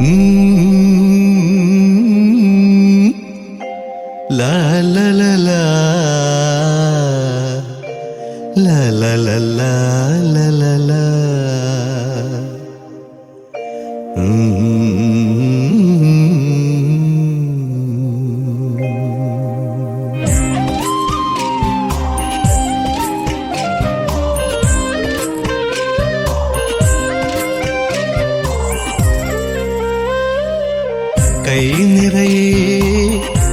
ലാ ലാ ലാ ലാ ലാ ലാ ലാ ലാ ലാ ലാ ലാ. കൈ നിറയെ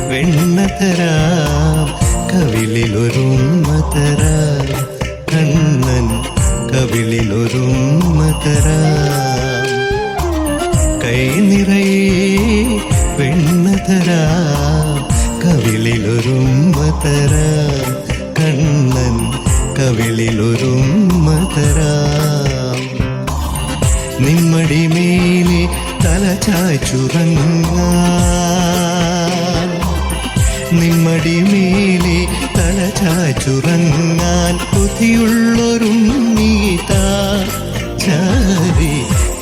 വെണ്ണ തരാം, കവിളിലൊരുമ്മ തരാം, കണ്ണൻ കവിളിലൊരുമ്മ തരാം. കൈ നിറയെ വെണ്ണ തരാം, കവിളിലൊരുമ്മ തരാം, കണ്ണൻ കവിളിലൊരുമ്മ തരാം. നിമ്മടി മേലെ തല ചായ്ച്ചുറങ്ങാൻ, നിമ്മടി മേലെ തല ചായ്ച്ചുറങ്ങാൻ കൊതിയുള്ളൊരുണ്ണീതാ ചാരി.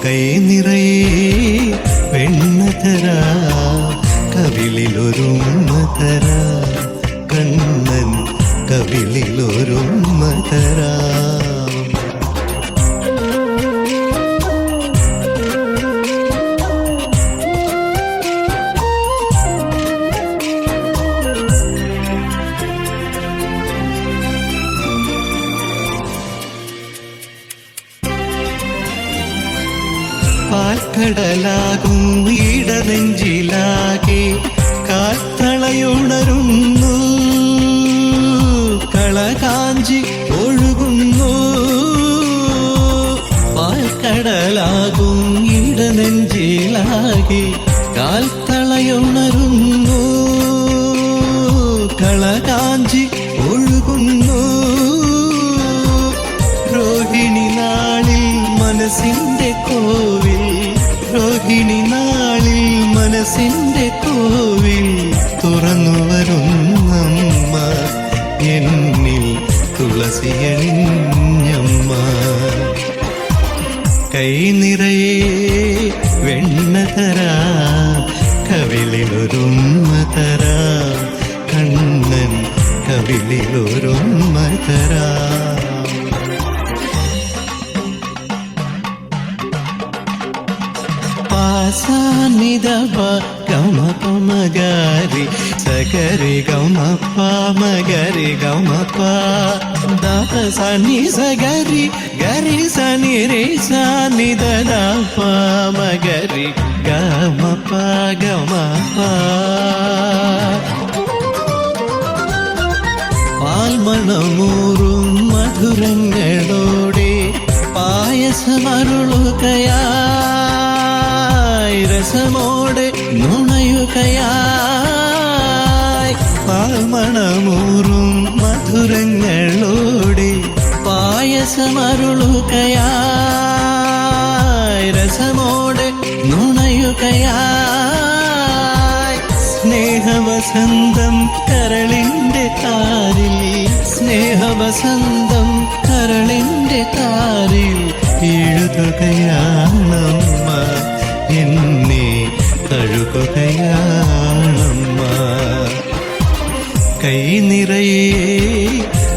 കൈ നിറയെ വെണ്ണ തരാം, കവിളിലൊരുമ്മ തരാം, കണ്ണൻ കവിളിലൊരുമ്മ തരാം. പാൽക്കടലാകും ഇടനെഞ്ചിലാകെ കാൽത്തളയുണരുന്നു, കളകാഞ്ചി ഒഴുകുന്നു. പാൽക്കടലാകും ഇടനെഞ്ചിലാകെ കാൽത്തളയുണരുന്നു, കളകാഞ്ചി ഒഴുകുന്നു. രോഹിണി നാളിൽ മനസ്സിന്റെ കോവിൽ, രോഹിണി നാളിൽ മനസ്സിന്റെ കോവിൽ തുറന്നു വരുന്നമ്മ, എന്നിൽ തുളസിയണിഞ്ഞമ്മ. കൈ നിറയെ വെണ്ണ തരാം, കവിളിലൊരുമ്മ തരാം, കണ്ണൻ കവിളിലൊരുമ്മ തരാം. സാനിദപ ഗമ പമഗരി സഗരി ഗമ പമഗരി ഗമ പ ദപ സനി സഗരി ഗരി സനി രേ സാനിദ പമഗരി ഗമ പ ഗമ പ. പാൽമണമൂറും മധുരങ്ങളോടെ പായസമരുളുകയായി, രസമോടെ നുണയുകയായി. പാൽമണമൂറും മധുരങ്ങളോടെ പായസമരുളുകയായി, രസമോടെ നുണയുകയായി. സ്നേഹവസന്തം കരളിന്റെ താരിൽ, സ്നേഹവസന്തം കരളിന്റെ താരിൽ എഴുതുകയാണമ്മ, എന്നെ തഴുകുകയാണമ്മ. കൈ നിറയെ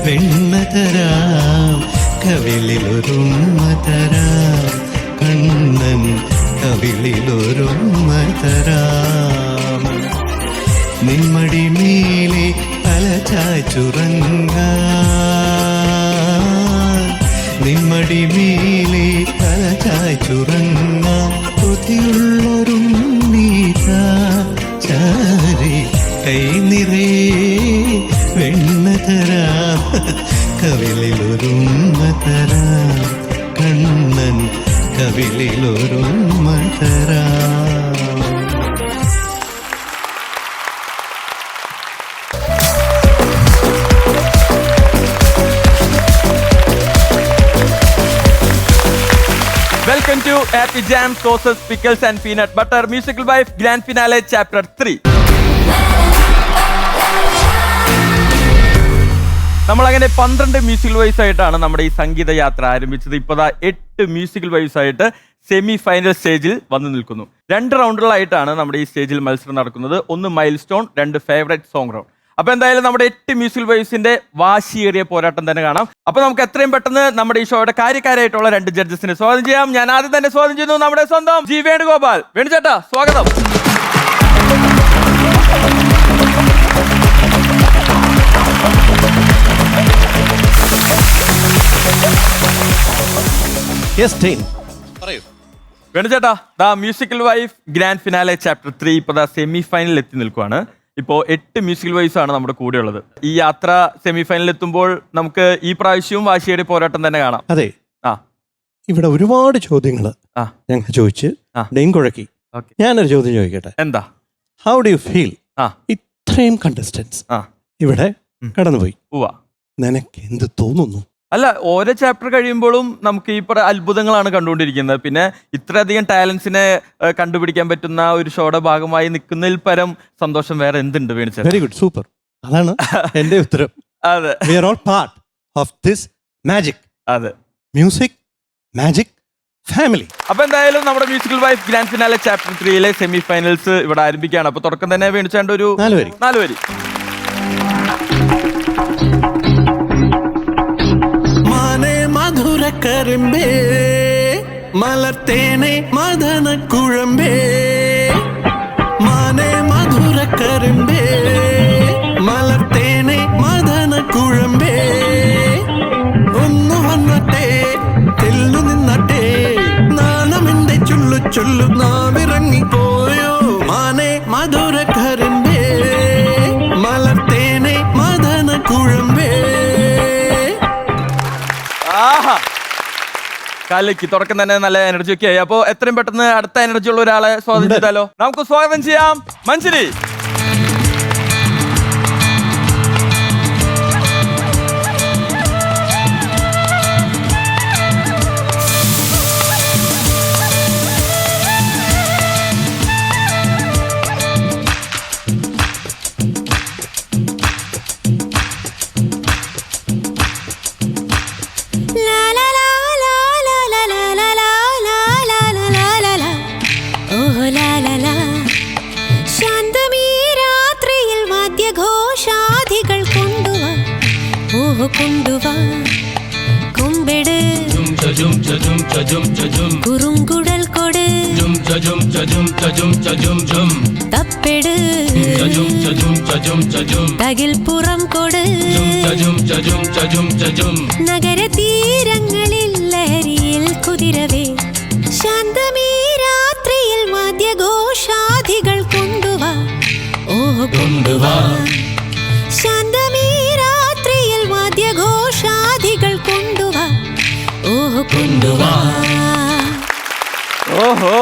വെണ്ണ തരാം, കവിളിലൊരുമ്മ തരാം, കണ്ണൻ കവിളിലൊരുമ്മ തരാം. നിമ്മടി മേലെ തല ചായ്ച്ചുറങ്ങാൻ, നിമ്മടി മേലെ തല ചായ്ച്ചുറങ്ങാൻ കൊതിയുള്ളൊരുണ്ണീതാ ചാരി. കൈ നിറയെ വെണ്ണ തരാം, കവിളിലൊരുമ്മ തരാം, കണ്ണൻ കവിളിലൊരുമ്മ തരാം. Welcome to Happy Jam, Sauces, Pickles and Peanut Butter Musical Wife Grand Finale Chapter 3. നമ്മളങ്ങനെ 12 മ്യൂസിക്കൽ വൈസ് ആയിട്ടാണ് നമ്മുടെ ഈ സംഗീത യാത്ര ആരംഭിച്ചത്. ഇപ്പോൾ 8 മ്യൂസിക്കൽ വൈസ് ആയിട്ട് സെമി ഫൈനൽ സ്റ്റേജിൽ വന്നു നിൽക്കുന്നു. 2 റൗണ്ടുകളായിട്ടാണ് നമ്മുടെ ഈ സ്റ്റേജിൽ മത്സരം നടക്കുന്നത്. 1 mile stone, 2 favourite song round. അപ്പൊ എന്തായാലും നമ്മുടെ 8 മ്യൂസിക്കൽ വൈസിന്റെ വാശിയേറിയ പോരാട്ടം തന്നെ കാണാം. അപ്പൊ നമുക്ക് എത്രയും പെട്ടെന്ന് നമ്മുടെ ഈ ഷോയുടെ കാര്യക്കാരായിട്ടുള്ള 2 ജഡ്ജസിനെ സ്വാഗതം ചെയ്യാം. ഞാൻ ആദ്യം തന്നെ സ്വാഗതം ചെയ്യുന്നു നമ്മുടെ സ്വന്തം ജി വേണുഗോപാൽ. വേണുചേട്ടാ സ്വാഗതം. വേണുചേട്ടാ, the musical wife grand finale chapter 3 ഇപ്പൊ സെമി ഫൈനലിൽ എത്തി നിൽക്കുവാണ്. ഇപ്പോ 8 മ്യൂസിക്കൽ വൈസ് ആണ് നമ്മുടെ കൂടെ ഉള്ളത്. ഈ യാത്ര സെമി ഫൈനലിൽ എത്തുമ്പോൾ നമുക്ക് ഈ പ്രാവശ്യവും വാശിയുടെ പോരാട്ടം തന്നെ കാണാം. അതെ, ആ ഇവിടെ ഒരുപാട് ചോദ്യങ്ങൾ ഞങ്ങൾ ചോദിച്ച് ഡെയിൻ കുഴക്കി. ഞാനൊരു ചോദ്യം ചോദിക്കട്ടെ? എന്താ? ഹൗ ഡു യു ഫീൽ ഇത്രയും കണ്ടസ്റ്റൻസ് ഇവിടെ കടന്നുപോയി, നിനക്ക് എന്ത് തോന്നുന്നു? അല്ല, ഓരോ ചാപ്റ്റർ കഴിയുമ്പോഴും നമുക്ക് ഈ അത്ഭുതങ്ങളാണ് കണ്ടുകൊണ്ടിരിക്കുന്നത്. പിന്നെ ഇത്രയധികം ടാലൻസിനെ കണ്ടുപിടിക്കാൻ പറ്റുന്ന ഒരു ഷോയുടെ ഭാഗമായി നിൽക്കുന്നതിൽ പരം സന്തോഷം വേറെ എന്തുണ്ട്? വേണിച്ച വെരി ഗുഡ്, സൂപ്പർ. അതാണ് എന്റെ ഉത്തരം. അതെ, we are all part of this magic. അതെ, മ്യൂസിക് മാജിക് ഫാമിലി. അപ്പൊ എന്തായാലും നമ്മുടെ musical wife grand finale chapter 3 semi finals ഇവിടെ ആരംഭിക്കുകയാണ്. അപ്പൊ തുടക്കം തന്നെ വേണിച്ചാണ്ട് ഒരു 4 വരി. കരുമ്പേ മലർത്തേനെ മദന കുഴമ്പേ, മാനേ മധുര കരുമ്പേ മലർത്തേനെ മദന കുഴമ്പേ, ഒന്നു വന്നട്ടെ തെല്ലു നിന്നട്ടെ, നാണമെന്റെ ചൊല്ലു ചൊല്ലു നാവിറങ്ങിപ്പോയോ, മാനേ മധുര കരുമ്പേ മലർത്തേനെ മദന കുഴമ്പേ. കാലിലേക്ക് തുടക്കം തന്നെ നല്ല എനർജി ഒക്കെ ആയി. അപ്പൊ എത്രയും പെട്ടെന്ന് അടുത്ത എനർജി ഉള്ള ഒരാളെ സ്വാഗതം ചെയ്താലോ? നമുക്ക് സ്വാഗതം ചെയ്യാം മഞ്ജരി. കുറുങ്കുഴൽ കൊട് തപ്പെട് തകിൽ പുറം കൊട് നഗര തീരങ്ങളിൽ ലഹരിയിൽ കുതിരവേ ശാന്തമീ രാത്രിയിൽ വാദ്യഘോഷാദികൾ കൊണ്ടുവാ ഓ കൊണ്ടുവാ ശാന്തമീ രാത്രിയിൽ വാദ്യഘോഷാദികൾ കൊണ്ടുവാ ഓ കൊണ്ടുവാ. ഓഹോ,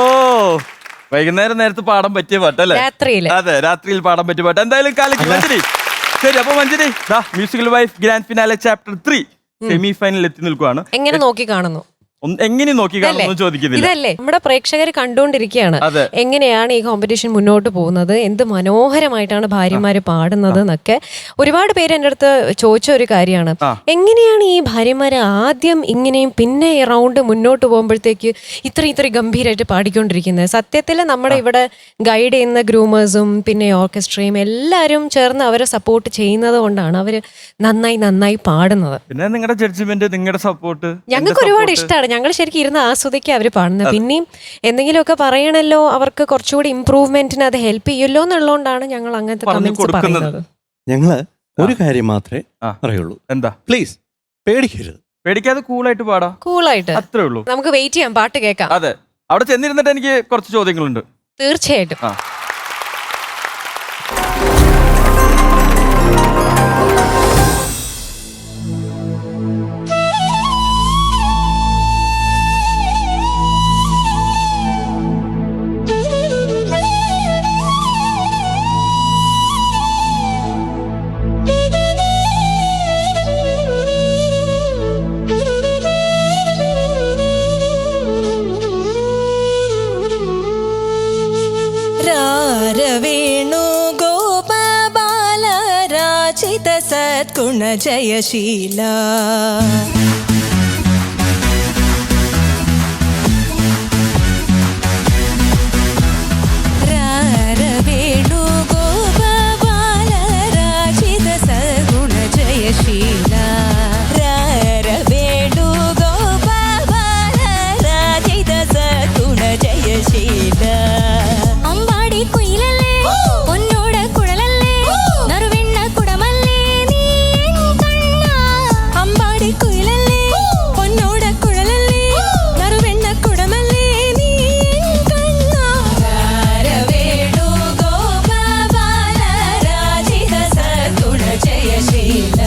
വൈകുന്നേരം നേരത്ത് പാടാൻ പറ്റിയ പാട്ടല്ലേ? അതെ, രാത്രിയിൽ പാടാൻ പറ്റിയ പാട്ട്. എന്തായാലും കാലിക്ക് മഞ്ജരി. ശരി, അപ്പൊ Manjari musical wife grand finale chapter 3 semi ഫൈനലിൽ എത്തി നിൽക്കുവാണ്. എങ്ങനെ നോക്കി കാണുന്നു? എങ്ങനെ നോക്കി കാണുന്നു ചോദിക്കുന്നില്ല. ഇതല്ലേ നമ്മുടെ പ്രേക്ഷകർ കണ്ടുകൊണ്ടിരിക്കുകയാണ്, എങ്ങനെയാണ് ഈ കോമ്പറ്റീഷൻ മുന്നോട്ട് പോകുന്നത്, എന്ത് മനോഹരമായിട്ടാണ് ഭാര്യമാര് പാടുന്നത് എന്നൊക്കെ. ഒരുപാട് പേര് എൻ്റെ അടുത്ത് ചോദിച്ച ഒരു കാര്യമാണ്, എങ്ങനെയാണ് ഈ ഭാര്യമാര് ആദ്യം ഇങ്ങനെയും പിന്നെ ഈ റൗണ്ട് മുന്നോട്ട് പോകുമ്പോഴത്തേക്ക് ഇത്ര ഗംഭീരമായിട്ട് പാടിക്കൊണ്ടിരിക്കുന്നത്? സത്യത്തിൽ നമ്മുടെ ഇവിടെ ഗൈഡ് ചെയ്യുന്ന ഗ്രൂമേഴ്സും പിന്നെ ഓർക്കസ്ട്രയും എല്ലാവരും ചേർന്ന് അവരെ സപ്പോർട്ട് ചെയ്യുന്നത് കൊണ്ടാണ് അവര് നന്നായി പാടുന്നത്. പിന്നെ നിങ്ങളുടെ ജഡ്ജ്മെന്റ്, നിങ്ങളുടെ സപ്പോർട്ട് ഞങ്ങൾക്ക് ഒരുപാട് ഇഷ്ടമാണ്. ഞങ്ങൾ ശരിക്കും ഇരുന്ന് ആസ്വദിക്കുക അവര് പാടുന്നത്. പിന്നെയും എന്തെങ്കിലുമൊക്കെ പറയണല്ലോ, അവർക്ക് കുറച്ചുകൂടി ഇംപ്രൂവ്മെന്റിന് അത് ഹെൽപ്പ് ചെയ്യുമല്ലോ എന്നുള്ളതുകൊണ്ടാണ് ഞങ്ങൾ അങ്ങനത്തെ കമന്റ്സ് പറയുന്നത്. ഞങ്ങള് ഒരു കാര്യം മാത്രമേ പറയുള്ളൂ, എന്താ? പ്ലീസ് പേടിക്കരുത്. പേടിക്കാതെ കൂളായിട്ട് പാടാം. കൂളായിട്ട് അത്രേ ഉള്ളൂ. നമുക്ക് വെയിറ്റ് ചെയ്യാം, പാട്ട് കേൾക്കാം. അതെ, അവിടെ ചെന്നിരുന്നിട്ട് എനിക്ക് കുറച്ച് ചോദ്യങ്ങളുണ്ട്. തീർച്ചയായിട്ടും. സദ്ഗുണ ജയശീല വേണു ഗോപാല രാജിത സദ്ഗുണ ജയശീല വേണു ഗോപാല രാജിത സദ്ഗുണ ജയശീല അമ്പാടി കുയിലല്ലേ പൊന്നോട് കുഴലല്ലേ നറുവെണ്ണ കുടമല്ലേ നീ കണ്ണ അമ്പാടി കുയിലല്ലേ പൊന്നോട് കുഴലല്ലേ നറുവെണ്ണ കുടമല്ലേ നീ കണ്ണ Venu Gopala Rajitha സദ്ഗുണ Jayasheela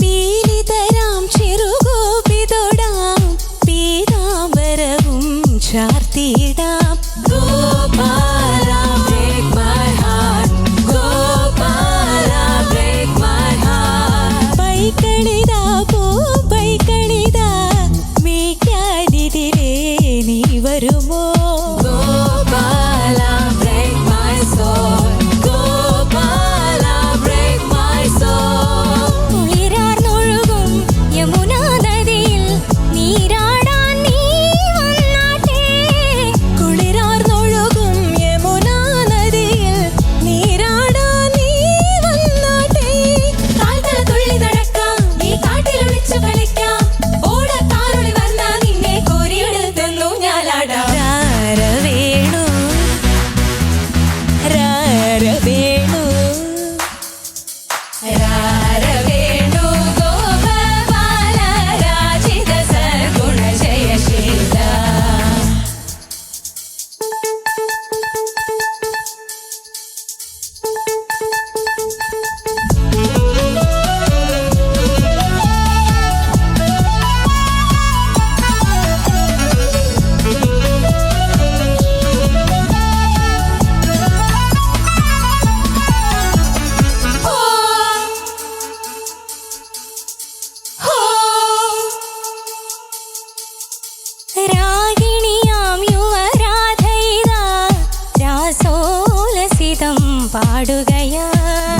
പീലിതരാം ചെറുഗോപിതൊടാം പീതാംബരവും ചാർത്തിയിടാം Gopala break my heart Gopala break my heart പൈക്കളിതാ പോ പൈക്കളിതാ മേയ്ക്കാനിതിരെ നീ വരുമോ Gopala break my soul Gopala break my soul കുളിരാർന്നൊഴുകും Yamuna നദിയിൽ നീരാടാൻ നീ വന്നാട്ടെ കുളിരാർന്നൊഴുകും യമുനാ നദിയിൽ നീരാടാൻ നീ വന്നാട്ടെ കാൽത്തല തുള്ളി നടക്കാം ഈ കാട്ടിലൊളിച്ചു കളിക്കാം ഓടത്താറുളി വന്നാ നിന്നെ കോരിയെടുത്തെന്നു ഞാലാടാം Venu Venu Venu Gopala Rajitha സദ്ഗുണ Jayasheela രാഗിണിയാം യുവരാധയിതാ രാസോലസിതം പാടുകയാ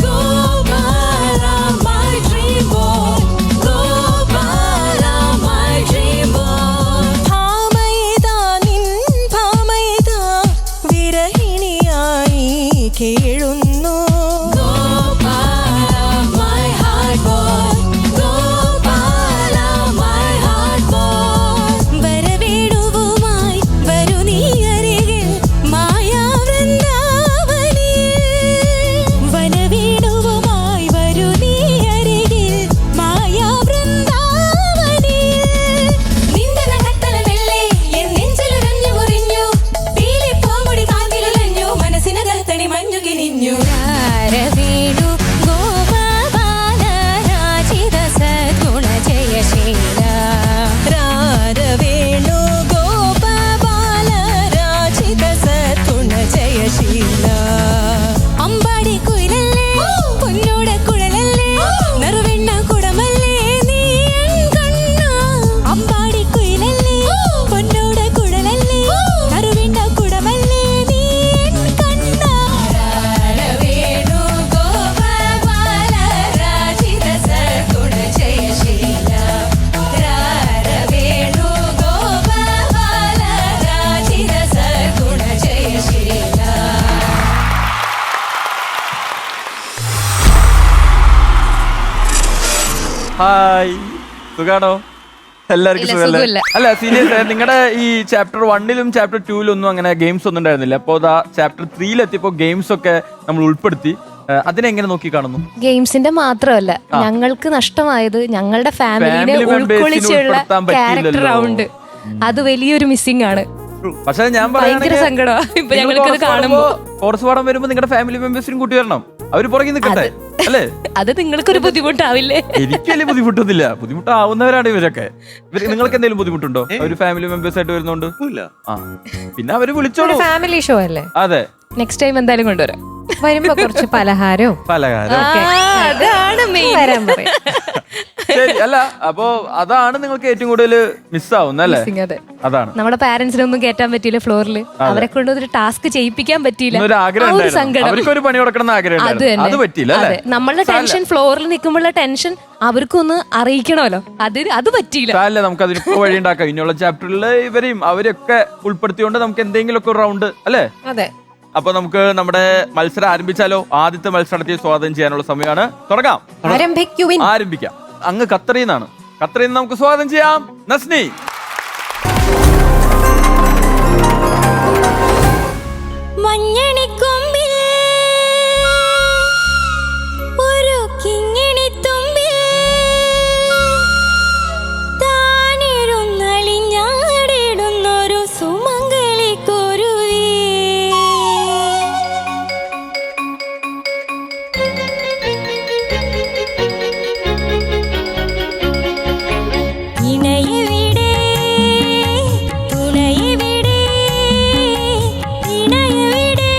Gopala my dream boy Gopala my dream boy ഭാമയിതാ നിൻ ഭാമയിതാ വിരഹിണിയായി കേഴുന്നു Gopala my heart boy Gopala my heart boy വരവേണുവുമായി വരൂ നീ അരികിൽ മായാവൃന്ദാവനിൽ വനവേണുവുമായി വരൂ നീ അരികിൽ മായാവൃന്ദാവനിൽ നിന്റെ നഖത്തലമെല്ലേ എൻ നെഞ്ചിലുരഞ്ഞു മുറിഞ്ഞു പീലിപ്പൂമുടി കാതിലുലഞ്ഞു മനസ്സിനകത്തണി മഞ്ഞു കിനിഞ്ഞു വേണു ഗോപാല രാജിത സദ്ഗുണ ജയശീല വേണു ഗോപാല രാജിത സദ്ഗുണ ജയശീല അമ്പാടി കുയിലല്ലേ പൊന്നോട് കുഴലല്ലേ നറുവെണ്ണ കുടമല്ലേ നീ കണ്ണ അമ്പാടി കുയിലല്ലേ പൊന്നോട് കുഴലല്ലേ നറുവെണ്ണ കുടമല്ലേ നീ കണ്ണ വേണു ഗോപാല രാജിത സദ്ഗുണ ജയശീല വേണു ഗോപാല രാജിത സദ്ഗുണ ജയശീല ഹായ് സുഖാണോ? എല്ലാവർക്കും ഇല്ല, സുഖല്ലേ? സുഖമില്ല. അല്ല സീരിയസ് നിങ്ങളുടെ ഈ ചാപ്റ്റർ 1-ലും ചാപ്റ്റർ 2-ലും ഒന്നും അങ്ങനെ ഗെയിംസ് ഒന്നും ഉണ്ടായിരുന്നില്ല. അപ്പോൾ ചാപ്റ്റർ 3-ലെത്തിയപ്പോൾ ഗെയിംസ് ഒക്കെ നമ്മൾ ഉൾപ്പെടുത്തി. അതിനെങ്ങനെ നോക്കി കാണുന്നു? ഗെയിംസിന്റെ മാത്രമല്ല, ഞങ്ങൾക്ക് നഷ്ടമായത് ഞങ്ങളുടെ ഫാമിലിനെ Family members നെ ഉൾക്കൊള്ളിച്ചുള്ള ഉൾപ്പെടുത്താൻ ക്യാരക്ടർ പറ്റിയില്ലല്ലോ. റൗണ്ട്. അത് വലിയൊരു മിസ്സിംഗ് ആണ്. പക്ഷെ ഞാൻ ഭയങ്കര സങ്കടമാ ഇപ്പൊ ഞങ്ങൾക്കത് കാണുമ്പോ. കോറസ് പാടാൻ വരുമ്പോ നിങ്ങളുടെ ഫാമിലി മെമ്പേഴ്സിനും കൂട്ടി വരണം. അവര് പുറകെ നിൽക്കട്ടെ അല്ലേ? അത് നിങ്ങൾക്കൊരു ബുദ്ധിമുട്ടാവില്ലേ? എനിക്ക് വലിയ ബുദ്ധിമുട്ടൊന്നുമില്ല. ബുദ്ധിമുട്ടാവുന്നവരാണ് ഇവരൊക്കെ. നിങ്ങൾക്ക് എന്തെങ്കിലും ബുദ്ധിമുട്ടുണ്ടോ ഒരു ഫാമിലി മെമ്പേഴ്സ് ആയിട്ട് വരുന്നോണ്ട്? ആ പിന്നെ അവര് വിളിച്ചോളൂ. ഫാമിലി ഷോ അല്ലേ? അതെ, നെക്സ്റ്റ് ടൈം എന്തായാലും കൊണ്ടുവരാം. വരുമ്പോ കുറച്ച് പലഹാരവും അതാണ് മെയിൻ. വരാൻ പറയാം. ശരി. അല്ല, അപ്പോ അതാണ് നിങ്ങൾക്ക് ഏറ്റവും കൂടുതൽ മിസ്സാവുന്ന അല്ലേ? അതാണ് നമ്മുടെ പാരന്റ്സിനൊന്നും കേറ്റാൻ പറ്റിയില്ല ഫ്ലോറിൽ. അവരെ കൊണ്ട് ഒരു ടാസ്ക് ചെയ്യിപ്പിക്കാൻ പറ്റിയില്ല. ഒരു ആഗ്രഹം ഉണ്ടായിരുന്നു. അവർക്കൊരു പണി കൊടുക്കണം ആഗ്രഹം ഉണ്ടായിരുന്നു. അത് പറ്റിയില്ല അല്ലേ? നമ്മളുടെ ടെൻഷൻ ഫ്ലോറിൽ നിൽക്കുമ്പോഴുള്ള ടെൻഷൻ അവർക്കൊന്ന് അറിയിക്കണമല്ലോ. അത് പറ്റിയില്ല. അല്ലേ, നമുക്ക് അതിന് വഴി ഉണ്ടാക്കാം. ഇനിയുള്ള ചാപ്റ്ററിൽ ഇവരെയും അവരൊക്കെ ഉൾപ്പെടുത്തിക്കൊണ്ട് നമുക്ക് എന്തെങ്കിലുമൊക്കെ ഒരു റൗണ്ട് അല്ലേ? അതെ. അപ്പൊ നമുക്ക് നമ്മുടെ മത്സരം ആരംഭിച്ചാലോ? ആദ്യത്തെ മത്സരത്തെ സ്വാഗതം ചെയ്യാനുള്ള സമയമാണ്. തുടങ്ങാം. ആരംഭിക്കാം. അങ്ങ് ഖത്തറിന്നാണ്. ഖത്തറിൽ നിന്ന് നമുക്ക് സ്വാഗതം ചെയ്യാം നസ്നി. മഞ്ഞണിക്കൊമ്പിൽ ഒരു കിങ്ങിണിത്തുമ്പിൽ താനിരുന്നളിഞ്ഞാടിടുന്നൊരു സുമംഗളിക്കുരുവി. ഇണയെവിടെ തുണയെവിടെ ഇണയെവിടെ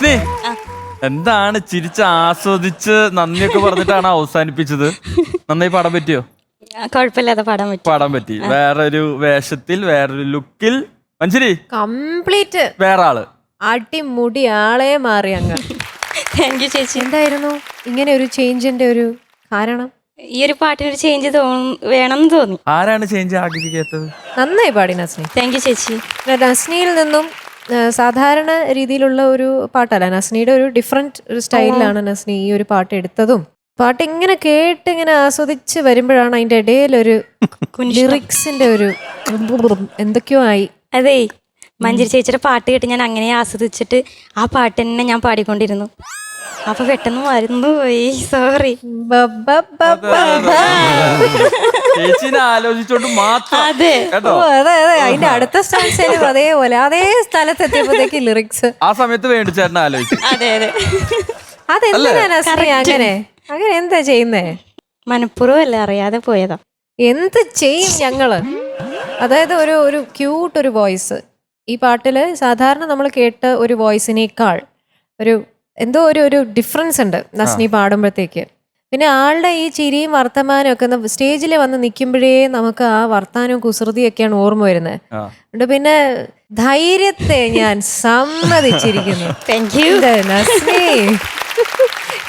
നസ്നി എന്താണ് ചിരിച്ച് ആസ്വദിച്ച് നന്ദിയൊക്കെ പറഞ്ഞിട്ടാണ് അവസാനിപ്പിച്ചത്? നന്നായി പാടാൻ പറ്റിയോ? കുഴപ്പമില്ലാതെ പാടാൻ പറ്റി. വേറൊരു വേഷത്തിൽ വേറൊരു ലുക്കിൽ മഞ്ജരി കംപ്ലീറ്റ് വേറെ ആള് അടിമുടി ആളെ മാറി അങ്ങ്. താങ്ക് യു ചേച്ചി. എന്തായിരുന്നു ഇങ്ങനെ ഒരു ചേഞ്ചിന്റെ ഒരു കാരണം? ഈ ഒരു പാട്ടിനൊരു ചേഞ്ച് വേണമെന്ന് തോന്നി. ആരാണ് ചേഞ്ച് ആഗ്രഹിക്കാത്തത്? നന്നായി പാടി നസ്നി. താങ്ക് യു ചേച്ചി. നസ്നിയിൽ നിന്നും സാധാരണ രീതിയിലുള്ള ഒരു പാട്ടല്ല, നസ്നിയുടെ ഒരു ഡിഫറെന്റ് ഒരു സ്റ്റൈലിലാണ് നസ്നി ഈ ഒരു പാട്ട് എടുത്തതും. പാട്ട് ഇങ്ങനെ കേട്ട് ഇങ്ങനെ ആസ്വദിച്ച് വരുമ്പോഴാണ് അതിന്റെ ഇടയിലൊരു ലിറിക്സിന്റെ ഒരു എന്തൊക്കെയോ ആയി. അതെ, മഞ്ജരി ചേച്ചിയുടെ പാട്ട് കേട്ട് ഞാൻ അങ്ങനെ ആസ്വദിച്ചിട്ട് ആ പാട്ട് തന്നെ ഞാൻ പാടിക്കൊണ്ടിരുന്നു. അപ്പൊ പെട്ടെന്ന് മറന്നുപോയി, സോറി. ചേച്ചിനെ ആലോചിച്ചോണ്ട് മാത്രം. അതെ കേട്ടോ, അതെ അതെ, അതിന്റെ അടുത്ത സ്റ്റാൻസിലും അതേപോലെ അതേ സ്ഥലത്ത് എത്തിയപ്പോഴത്തേക്ക് ലിറിക്സ് ആ സമയത്ത് വേണ്ടി ചേട്ടനെ ആലോചിച്ചു. അതെ അതെ. അതെന്താ നസ്രി അങ്ങനെ അങ്ങനെ എന്താ ചെയ്യുന്നേ? മനഃപൂർവ്വമല്ല, അറിയാതെ പോയതാ. എന്ത് ചെയ്യും ഞങ്ങള്? അതായത് ഒരു ഒരു ക്യൂട്ട് ഒരു വോയിസ് ഈ പാട്ടില് സാധാരണ നമ്മൾ കേട്ട ഒരു വോയിസിനേക്കാൾ ഒരു എന്തോ ഒരു ഡിഫറൻസ് ഉണ്ട് നസ്നി പാടുമ്പോഴത്തേക്ക്. പിന്നെ ആളുടെ ഈ ചിരിയും വർത്തമാനവും ഒക്കെ സ്റ്റേജിൽ വന്ന് നിൽക്കുമ്പോഴേ നമുക്ക് ആ വർത്താനവും കുസൃതിയൊക്കെയാണ് ഓർമ്മ വരുന്നത്. അതുകൊണ്ട് പിന്നെ ധൈര്യത്തെ ഞാൻ സമ്മതിച്ചിരിക്കുന്നു. Thank you Nasni.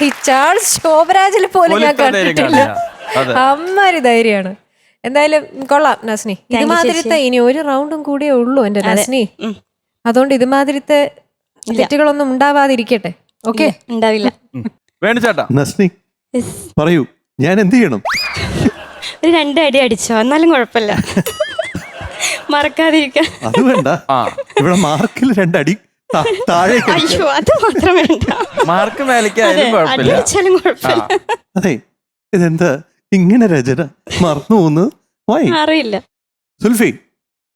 ഈ ചാൾസ് ശോഭരാജിൽ പോലും ഞാൻ കണ്ടിട്ടില്ല. അമ്മാരി ധൈര്യമാണ്. എന്തായാലും കൊള്ളാം നസ്നി. ഇതുമാതിരിത്തെ ഇനി ഒരു റൗണ്ടും കൂടിയേ ഉള്ളൂ എന്റെ നസ്നി. അതുകൊണ്ട് ഇതുമാതിരിത്തെ തെറ്റുകളൊന്നും ഉണ്ടാവാതിരിക്കട്ടെ. ഓക്കെ, ഉണ്ടാവില്ല. വേണു ചേട്ടാ. നസ്നി പറയൂ, ഞാൻ എന്ത് ചെയ്യണം? ഒരു 2 അടി അടിച്ചോ, എന്നാലും കുഴപ്പമില്ല. മറക്കാതിരിക്കാം. അത് വേണ്ട, ഇവിടെ മാർക്കിൽ 2 അടി താഴേക്ക്. അയ്യോ, അത് മാത്രം വേണ്ട. മാർക്ക് മേലേക്കായാലും കുഴപ്പമില്ല. അടിച്ചാലും കുഴപ്പമില്ല. അതെ, ഇതെന്താ ഇങ്ങനെ രചന മറന്നു പോകുന്നത്? അറിയില്ല. സുൽഫി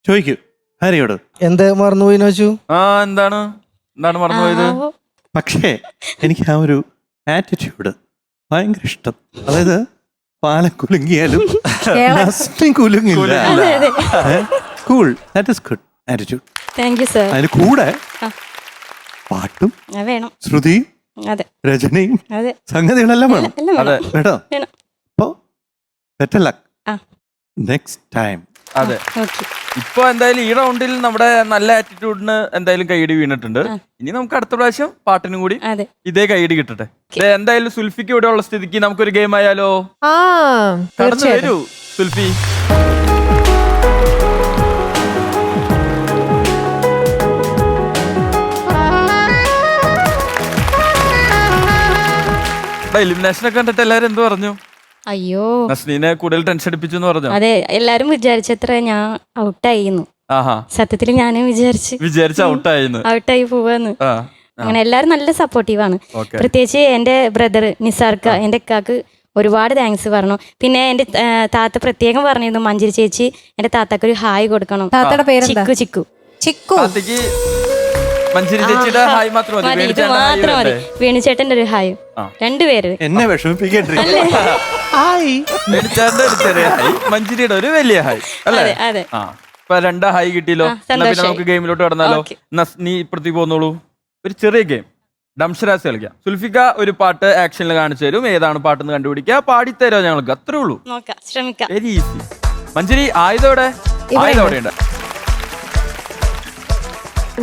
ചോദിക്കൂ ഹരിയോട്. എന്ത് മറന്നുപോയി നോച്ചു? എന്താണ് മറന്നുപോയത്? പക്ഷേ എനിക്ക് ആ ഒരു ആറ്റിറ്റ്യൂഡ് ഭയങ്കര ഇഷ്ടം. അതായത് പാലം കുലുങ്ങിയാലും നസ്നി കുലുങ്ങില്ല. Cool, that is good attitude. Thank you sir. അതിന് കൂടെ പാട്ടും വേണം, ശ്രുതിയും അതെ രചനയും അതെ സംഗതികളെല്ലാം വേണം. അതെ കേട്ടോ? വേണം. അപ്പോ ബെറ്റർ ലക്ക് നെക്സ്റ്റ് ടൈം. അതെ, ഇപ്പൊ എന്തായാലും ഈ റൗണ്ടിൽ നമ്മുടെ നല്ല ആറ്റിറ്റ്യൂഡിന് എന്തായാലും കൈയടി വീണിട്ടുണ്ട്. ഇനി നമുക്ക് അടുത്ത പ്രാവശ്യം പാട്ടിനും കൂടി ഇതേ കൈയടി കിട്ടട്ടെ. എന്തായാലും സുൽഫിക്ക് ഇവിടെ ഉള്ള സ്ഥിതിക്ക് നമുക്കൊരു ഗെയിം ആയാലോ? കടന്നു വരൂ സുൽഫി. എലിമിനേഷൻ ഒക്കെ കണ്ടിട്ട് എല്ലാരും എന്ത് പറഞ്ഞു? അയ്യോ, നസ്നീനെ കൂടുതൽ ടെൻഷൻ അടിപ്പിച്ചു എന്ന് പറഞ്ഞു. അതെ, എല്ലാരും വിചാരിച്ചത്ര ഞാൻ ഔട്ടായിരുന്നു. സത്യത്തിൽ ഞാനും വിചാരിച്ചു ഔട്ടായി പോവാന്ന്. അങ്ങനെ എല്ലാരും നല്ല സപ്പോർട്ടീവാണ്. പ്രത്യേകിച്ച് എന്റെ ബ്രദർ നിസാർക്ക, എന്റെ അക്കാക്ക് ഒരുപാട് താങ്ക്സ് പറഞ്ഞു. പിന്നെ എന്റെ താത്ത പ്രത്യേകം പറഞ്ഞിരുന്നു, മഞ്ജരി ചേച്ചി എന്റെ താത്തക്ക് ഒരു ഹായ് കൊടുക്കണം. താത്തയുടെ പേര് ചിക്കു. മാത്രം മതി. വേണുചേട്ടന്റെ ഒരു ഹായ്. 2 പേര് എന്നെ വിഷമിപ്പിക്കട്ടെ. മഞ്ജരിയുടെ ഒരു വലിയ ഹായ് അല്ലേ? അതെ. 2 ഹായ് കിട്ടിയല്ലോ. പിന്നെ നമുക്ക് ഗെയിമിലോട്ട് കടന്നാലോ? നീ ഇപ്പുറത്തേക്ക് പോന്നോളൂ. ഒരു ചെറിയ ഗെയിം, ഡംഷരാസ് കളിക്കാം. സുൽഫിക്ക ഒരു പാട്ട് ആക്ഷനിൽ കാണിച്ചു തരും. ഏതാണ് പാട്ടെന്ന് കണ്ടുപിടിക്കുക, പാടിത്തരോ ഞങ്ങൾക്ക്. അത്രേ ഉള്ളൂ, ശ്രമിക്കാം. Very easy. മഞ്ജരി ആയുധോടെ ഉണ്ട്.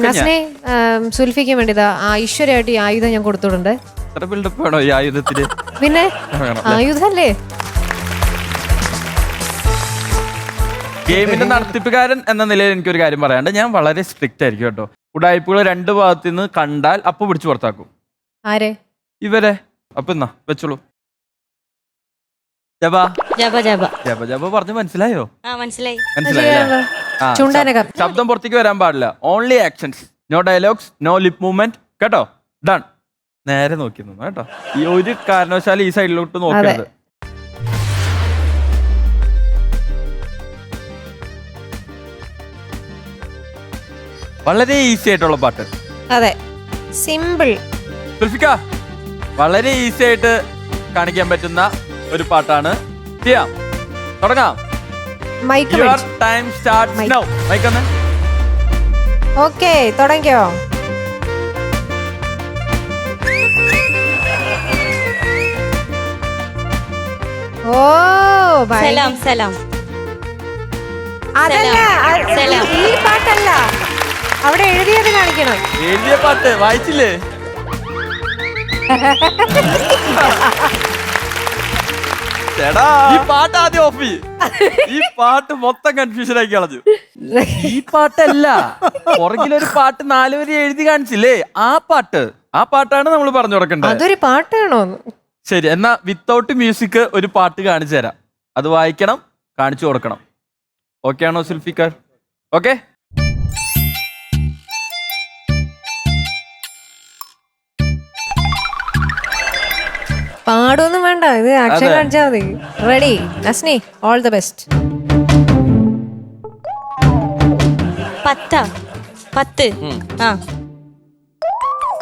നസ്നെ സുൽഫിക്ക് വേണ്ടിതാ ഐശ്വര്യമായിട്ട് ഈ ആയുധം ഞാൻ കൊടുത്തിട്ടുണ്ട്. ബിൽഡപ്പ് വേണോ ഈ ആയുധത്തിന്? പിന്നെ ആയുധല്ലേ. ഗെയിമിന്റെ നടത്തിപ്പുകാരൻ എന്ന നിലയിൽ എനിക്കൊരു കാര്യം പറയാണ്ട്, ഞാൻ വളരെ സ്ട്രിക്റ്റ് ആയിരിക്കും കേട്ടോ. ഉടായ്പകൾ 2 ഭാഗത്തു നിന്ന് കണ്ടാൽ അപ്പൊ പിടിച്ചു പുറത്താക്കും. ആരെ? ഇവരെ. അപ്പൊ എന്നാ വെച്ചോളൂ. ജബ പറഞ്ഞു മനസ്സിലായോ? മനസ്സിലായി. ശബ്ദം പുറത്തേക്ക് വരാൻ പാടില്ല. Only actions, no dialogues, no lip movement. കേട്ടോ? ഡൺ. നേരെ നോക്കി നിന്നു കേട്ടോ. ഈ ഒരു കാരണവശാലും ഈ സൈഡിലോട്ട് നോക്കരുത്. വളരെ ഈസി ആയിട്ടുള്ള പാട്ട്. അതെ, സിമ്പിൾ. സുൽഫിക്ക വളരെ ഈസി ആയിട്ട് കാണിക്കാൻ പറ്റുന്ന ഒരു പാട്ടാണ്. ചെയ്യാം, തുടങ്ങാം. Your time starts now. Mic ഒന്ന്. ഓക്കേ, തുടങ്ങിയോ? ഓ സലാം സലാം. അതല്ല സലാം. ഈ പാട്ടല്ല, അവിടെ എഴുതിയത് കാണിക്കണം. എഴുതിയ പാട്ട് വായിച്ചില്ലേ? ചേടാ ഈ പാട്ട് ആദ്യം ഓഫ് ചെയ്യ്. ഈ പാട്ട് മൊത്തം കൺഫ്യൂഷൻ ആക്കി കളഞ്ഞു. ഈ പാട്ടല്ല, പുറകിലൊരു പാട്ട് 4 വരി എഴുതി കാണിച്ചില്ലേ, ആ പാട്ടാണ് നമ്മൾ പറഞ്ഞു കൊടുക്കേണ്ടത്. അതൊരു പാട്ടാണോ? ശരി, എന്നാ വിത്തൗട്ട് മ്യൂസിക് ഒരു പാട്ട് കാണിച്ചു തരാം. അത് വായിക്കണം, കാണിച്ചു കൊടുക്കണം. ഓക്കെ ആണോ സുൽഫിക്കർ? ഓക്കെ. പാടൊന്നും വേണ്ട, ഇത് ആക്ഷൻ കാണിച്ചാൽ മതി. Ready Nasni, all the best. 10 ആ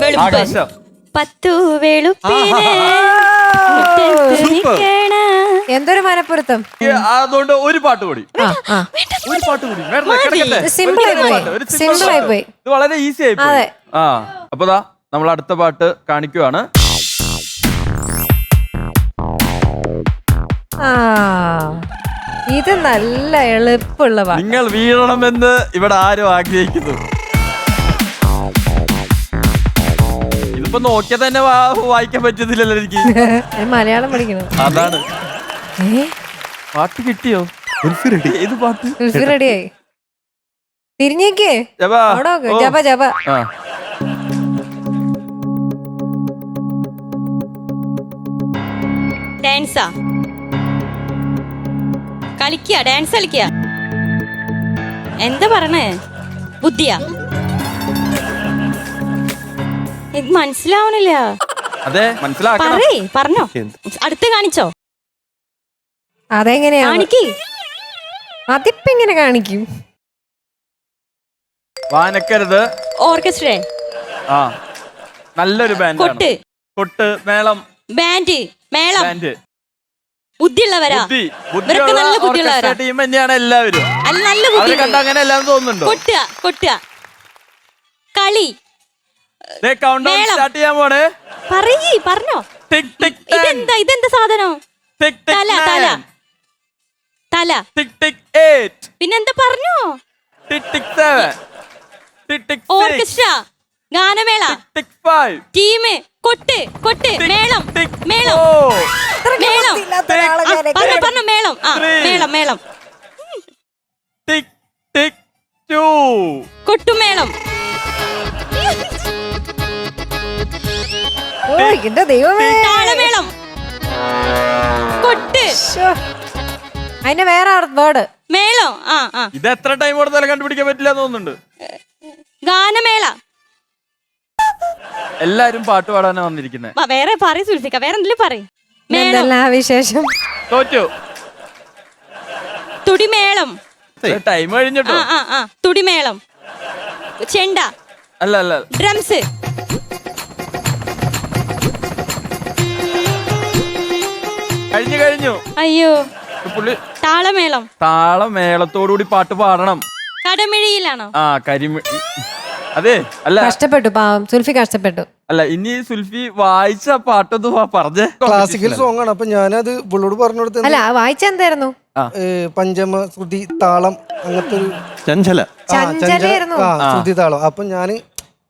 വെളുപ്പ് ആകാശം. 10 വെളുപ്പിന് മുറ്റത്ത് നിൽക്കണ. എന്തൊരു മനപ്പൊരുത്തം. അതുകൊണ്ട് ഒരു പാട്ട് കൂടി. ഒരു പാട്ട് കൂടി. സിമ്പിൾ ആയി പോയി, സിമ്പിൾ ആയി പോയി. ഇത് വളരെ ഈസി ആയി പോയി. ആ അപ്പൊ ദാ നമ്മൾ അടുത്ത പാട്ട് കാണിക്കുവാണ്. ഇത് നല്ല എളുപ്പമുള്ള പാട്ട്. നിങ്ങൾ വീഴണമെന്ന് ഇവിടെ ആരും ആഗ്രഹിക്കുന്നു. ഇതിപ്പോ നോക്കിയാൽ തന്നെ വായിക്കാൻ പറ്റത്തില്ലല്ലോ എനിക്ക്. മലയാളം പഠിക്കണം. അതാണ്. പാട്ട് കിട്ടിയോ? ഏത് പാട്ട്? റെഡിയായി. തിരിഞ്ഞേക്കേ. ജപ ജപ. ഡാൻസാ കളിക്കുക, ഡാൻസ് കളിക്കുക. എന്താ പറഞ്ഞേ? ബുദ്ധിയാ? ഇത് മനസ്സിലാവണില്ല. അതെ, മനസ്സിലാക്കണം. പറഞ്ഞോ, അടുത്ത് കാണിച്ചോ. അതെങ്ങനെയാ കാണിക്ക്? അതിപ്പെങ്ങനെ കാണിക്കും? വാനക്കരുത് ഓർക്കസ്ട്ര. ആ നല്ലൊരു ബാൻഡ്. കൊട്ട്, മേളം. ബാൻഡ്, മേളം. ബാൻഡ്. ബുദ്ധിയുള്ളവരാ. ഇവരൊക്കെ നല്ല ബുദ്ധിയുള്ളവരാ. ടീം തന്നെയാണ് എല്ലാവരും. നല്ല ബുദ്ധി. കണ്ട അങ്ങനെ എല്ലാം തോന്നുന്നുണ്ടോ? കൊട്ടുക കളി. സ്റ്റാർട്ട് ചെയ്യാൻ പോണേ. പറഞ്ഞോ. ഇതെന്താ സാധനം? തല. പിന്നെന്താ പറഞ്ഞോ? ഓർക്കസ്ട്ര, ഗാനമേള, ടീം, കൊട്ട്, മേളം. പറഞ്ഞോ മേളം. മേളം. കൊട്ടുമേളം. എന്റെ ദൈവമേ. താളമേളം. കൊട്ട്. അതിന് വേറെ വേർഡ്. മേളം. ഇത് എത്ര ടൈം കൊടുത്താലും കണ്ടുപിടിക്കാൻ പറ്റില്ല തോന്നുന്നുണ്ട്. ഗാനമേള. എല്ലാരും പാട്ട് പാടാനാ വന്നിരിക്കുന്നത്. വേറെ പറയും സുൽഫിക്ക, വേറെ എന്തെങ്കിലും പറയും. വിശേഷം. തോറ്റു. തുടിമേളം. ടൈം കഴിഞ്ഞിട്ടോ. തുടിമേളം. ചെണ്ട. അല്ല. ഡ്രംസ്. കഴിഞ്ഞു. അയ്യോ. താളമേളം. താളമേളത്തോടുകൂടി പാട്ട് പാടണം. കടമിഴിയിലാണോ? അതെ. അല്ല, കഷ്ടപ്പെട്ടു പാവം സുൽഫി, കഷ്ടപ്പെട്ടു. അല്ല, ഇനി സുൽഫി വായിച്ച പാട്ടൊന്ന് പറഞ്ഞേ. ക്ലാസിക്കൽ സോങ് ആണ്. അപ്പൊ ഞാനത് പുള്ളോട് പറഞ്ഞു കൊടുത്തത്. അല്ല, വായിച്ച എന്തായിരുന്നു? പഞ്ചമ, ശ്രുതി, താളം, അങ്ങനത്തെ ഒരു ചഞ്ചലായിരുന്നു. ശ്രുതി, താളം. അപ്പൊ ഞാന്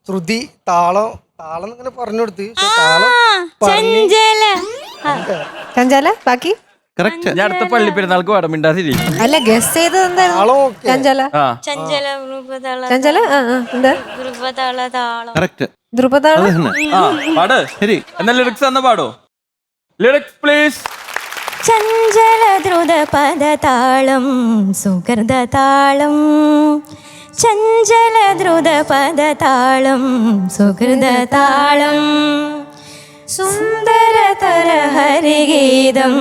ശ്രുതി, താളം ഇങ്ങനെ പറഞ്ഞു കൊടുത്ത്. ചഞ്ചല ബാക്കി ഞാൻ അടുത്ത പള്ളി പെരുന്നാൾക്ക് പാടാം. മിണ്ടാതിരി. അല്ല, ഗസ് ചെയ്തത് എന്തായിരുന്നു? ചഞ്ചല. ധ്രുപതാളം. പാട്. എന്നാ ലിറിക്സ് എന്നാ പാടോ? Lyrics please. ചഞ്ചല ദ്രുത പദതാളം സുഹൃദതാളം. ചഞ്ചല ദ്രുത പദതാളം സുഹൃദതാളം. സുന്ദരതര ഹരിഗീതം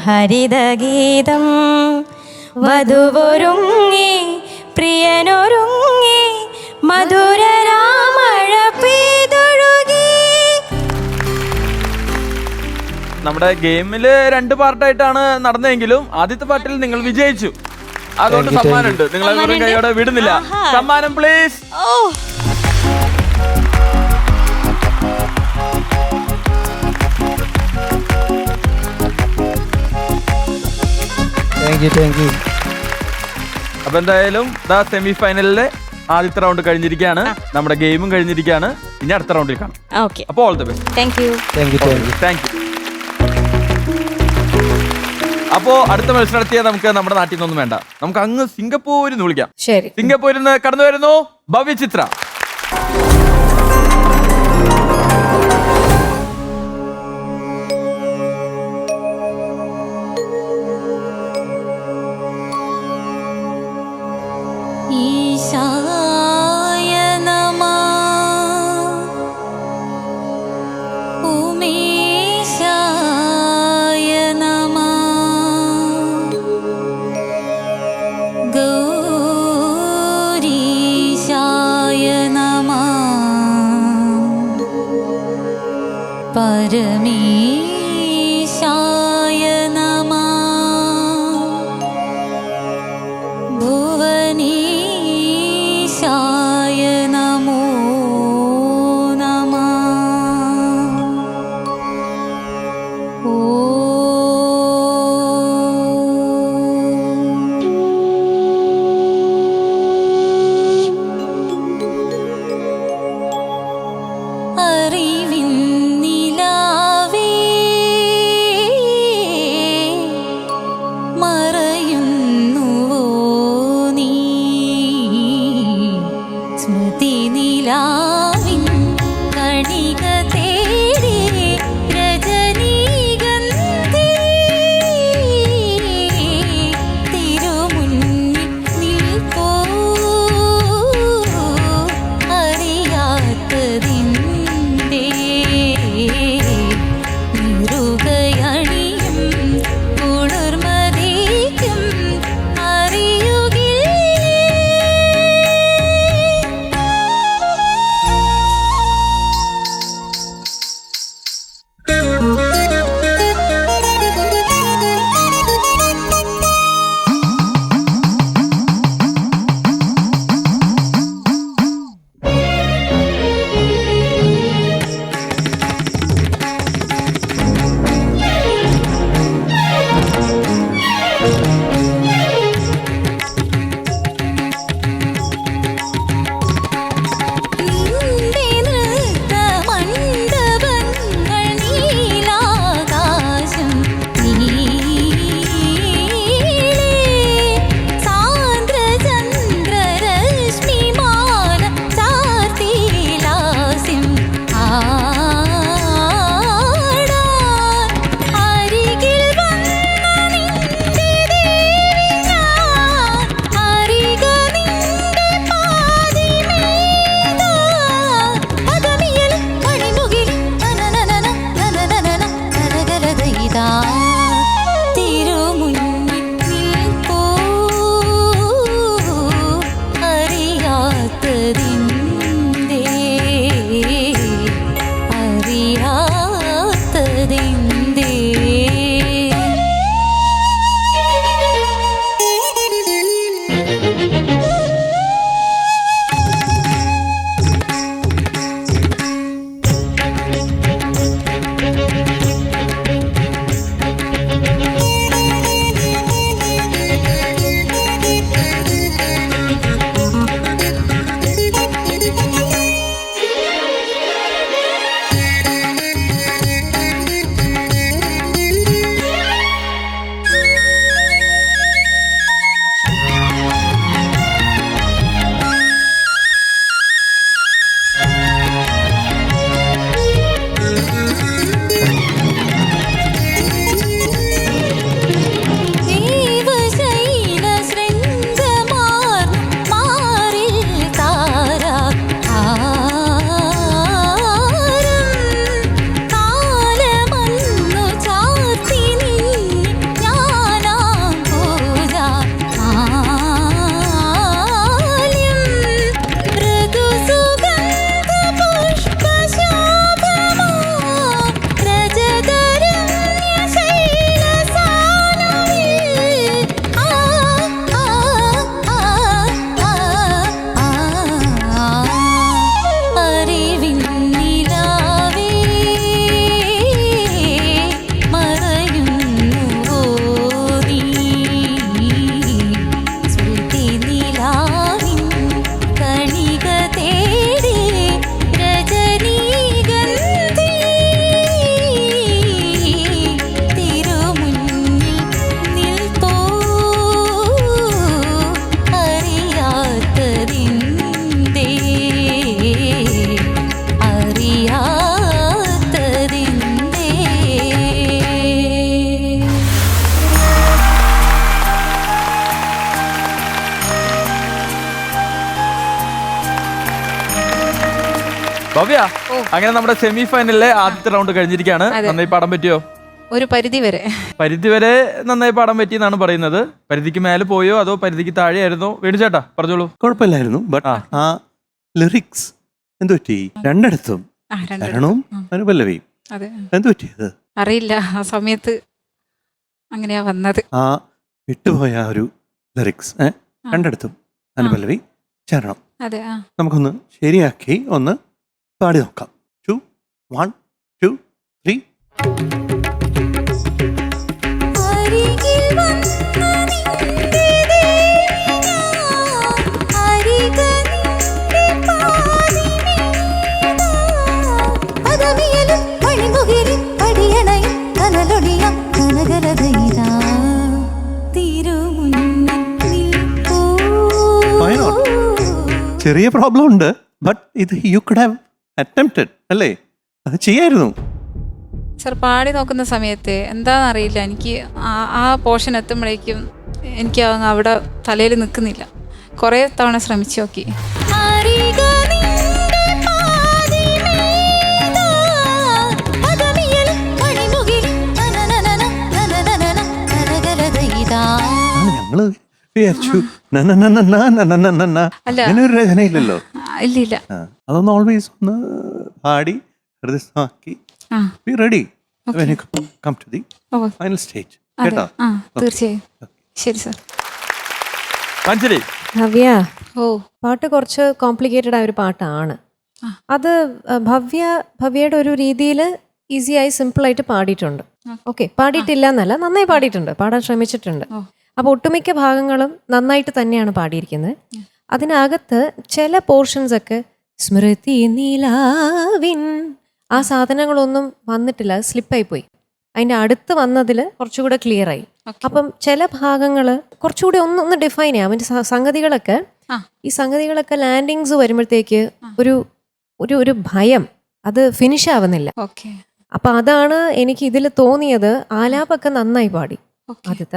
ഹരിതഗീതം. വധുവൊരുങ്ങി പ്രിയനൊരുങ്ങി മധുരരാമഴ പെയ്തൊഴുകി. നമ്മുടെ ഗെയിമില് 2 പാർട്ടായിട്ടാണ് നടന്നെങ്കിലും ആദ്യത്തെ പാർട്ടിൽ നിങ്ങൾ വിജയിച്ചു. അതുകൊണ്ട് സമ്മാനമുണ്ട്. നിങ്ങളെ വെറും കൈയോടെ വിടുന്നില്ല. സമ്മാനം പ്ലീസ്. Thank you. അപ്പൊ എന്തായാലും സെമി ഫൈനലിലെ ആദ്യത്തെ റൗണ്ട് കഴിഞ്ഞിരിക്കുകയാണ്, നമ്മുടെ ഗെയിമും കഴിഞ്ഞിരിക്കുകയാണ്. ഇനി അടുത്ത റൗണ്ടിൽ കാണാം. ഓക്കെ, അപ്പോൾ all the best. Thank U. Thank you. അപ്പോ അടുത്ത മത്സരാർത്ഥിയെ നമുക്ക് നമ്മുടെ നാട്ടിൽ നിന്നൊന്നും വേണ്ട, നമുക്ക് അങ്ങ് സിംഗപ്പൂരിൽ നിന്ന് വിളിക്കാം. ശരി, സിംഗപ്പൂരിൽ നിന്ന് കടന്നു വരുന്നു ഭവ്യചിത്ര. परमेशाय नमः भुवनेशाय नमो नमः കണിക തേടി രജനീഗന്ധ ഭവ്യ, അങ്ങനെ നമ്മുടെ സെമി ഫൈനലിലെ ആദ്യത്തെ റൗണ്ട് കഴിഞ്ഞിരിക്കുകയാണ്. നന്നായി പാടാൻ പറ്റിയോ? ഒരു പരിധി വരെ നന്നായി പാടാൻ പറ്റിയെന്നാണ് പറയുന്നത്. പരിധിക്ക് മേലെ പോയോ അതോ പരിധിക്ക് താഴെയായിരുന്നോ? വേണുചേട്ടാ പറഞ്ഞോളൂ. കുഴപ്പമില്ലായിരുന്നു. ബട്ട് ആ ലിറിക്സ് എന്തു പറ്റി? രണ്ടിടത്തും ശരണവും അനുപല്ലവിയും എന്തു പറ്റിയത് അറിയില്ല. ആ സമയത്ത് അങ്ങനെയാ വന്നത്. ആ വിട്ടുപോയ ഒരു ലിറിക്സ് രണ്ടിടത്തും അനുപല്ലവി ചരണം. നമുക്കൊന്ന് ശരിയാക്കി ഒന്ന് പാടി നോക്കാം. 2 1 2 3. ചെറിയ പ്രോബ്ലം ഉണ്ട്, ബട്ട് ഇത് യു കുഡ് ഹാവ് അറ്റംപ്റ്റഡ് അല്ലേ? അത് ചെയ്യായിരുന്നു. സർ പാടി നോക്കുന്ന സമയത്ത് എന്താണെന്നറിയില്ല, എനിക്ക് ആ പോർഷൻ എത്തുമ്പോഴേക്കും എനിക്ക് അവിടെ തലയിൽ നിൽക്കുന്നില്ല. കുറേ തവണ ശ്രമിച്ചു നോക്കി. ഞങ്ങള് വിചാരിച്ചു അങ്ങനെ ഒരു രചനയില്ലല്ലോ. ഇല്ല, അതൊന്ന് ഓൾവേസ് ഒന്ന് പാടി ഹൃദയമാക്കി be ready when you come to the final stage. കേട്ടോ? തീർച്ചയായും. ശരി സർ. മഞ്ജരി, ഭവ്യ, പാട്ട് കുറച്ച് കോംപ്ലിക്കേറ്റഡ് ആയ ഒരു പാട്ടാണ്. അത് ഭവ്യയുടെ ഒരു രീതിയിൽ ഈസിയായി സിമ്പിളായിട്ട് പാടിയിട്ടുണ്ട്. ഓക്കെ, പാടിയിട്ടില്ല എന്നല്ല, നന്നായി പാടിയിട്ടുണ്ട്, പാടാൻ ശ്രമിച്ചിട്ടുണ്ട്. അപ്പോൾ ഒട്ടുമിക്ക ഭാഗങ്ങളും നന്നായിട്ട് തന്നെയാണ് പാടിയിരിക്കുന്നത്. അതിനകത്ത് ചില പോർഷൻസ് ഒക്കെ സ്മൃതി നിലാവിൻ ആ സാധനങ്ങളൊന്നും വന്നിട്ടില്ല, സ്ലിപ്പായി പോയി. അതിൻ്റെ അടുത്ത് വന്നതിൽ കുറച്ചുകൂടെ ക്ലിയർ ആയി. അപ്പം ചില ഭാഗങ്ങൾ കുറച്ചുകൂടി ഒന്ന് ഡിഫൈൻ ചെയ്യാം. അതിൻ്റെ സംഗതികളൊക്കെ ലാൻഡിങ്സ് വരുമ്പോഴത്തേക്ക് ഒരു ഭയം, അത് ഫിനിഷ് ആവുന്നില്ല. അപ്പം അതാണ് എനിക്ക് ഇതിൽ തോന്നിയത്. ആലാപൊക്കെ നന്നായി പാടി,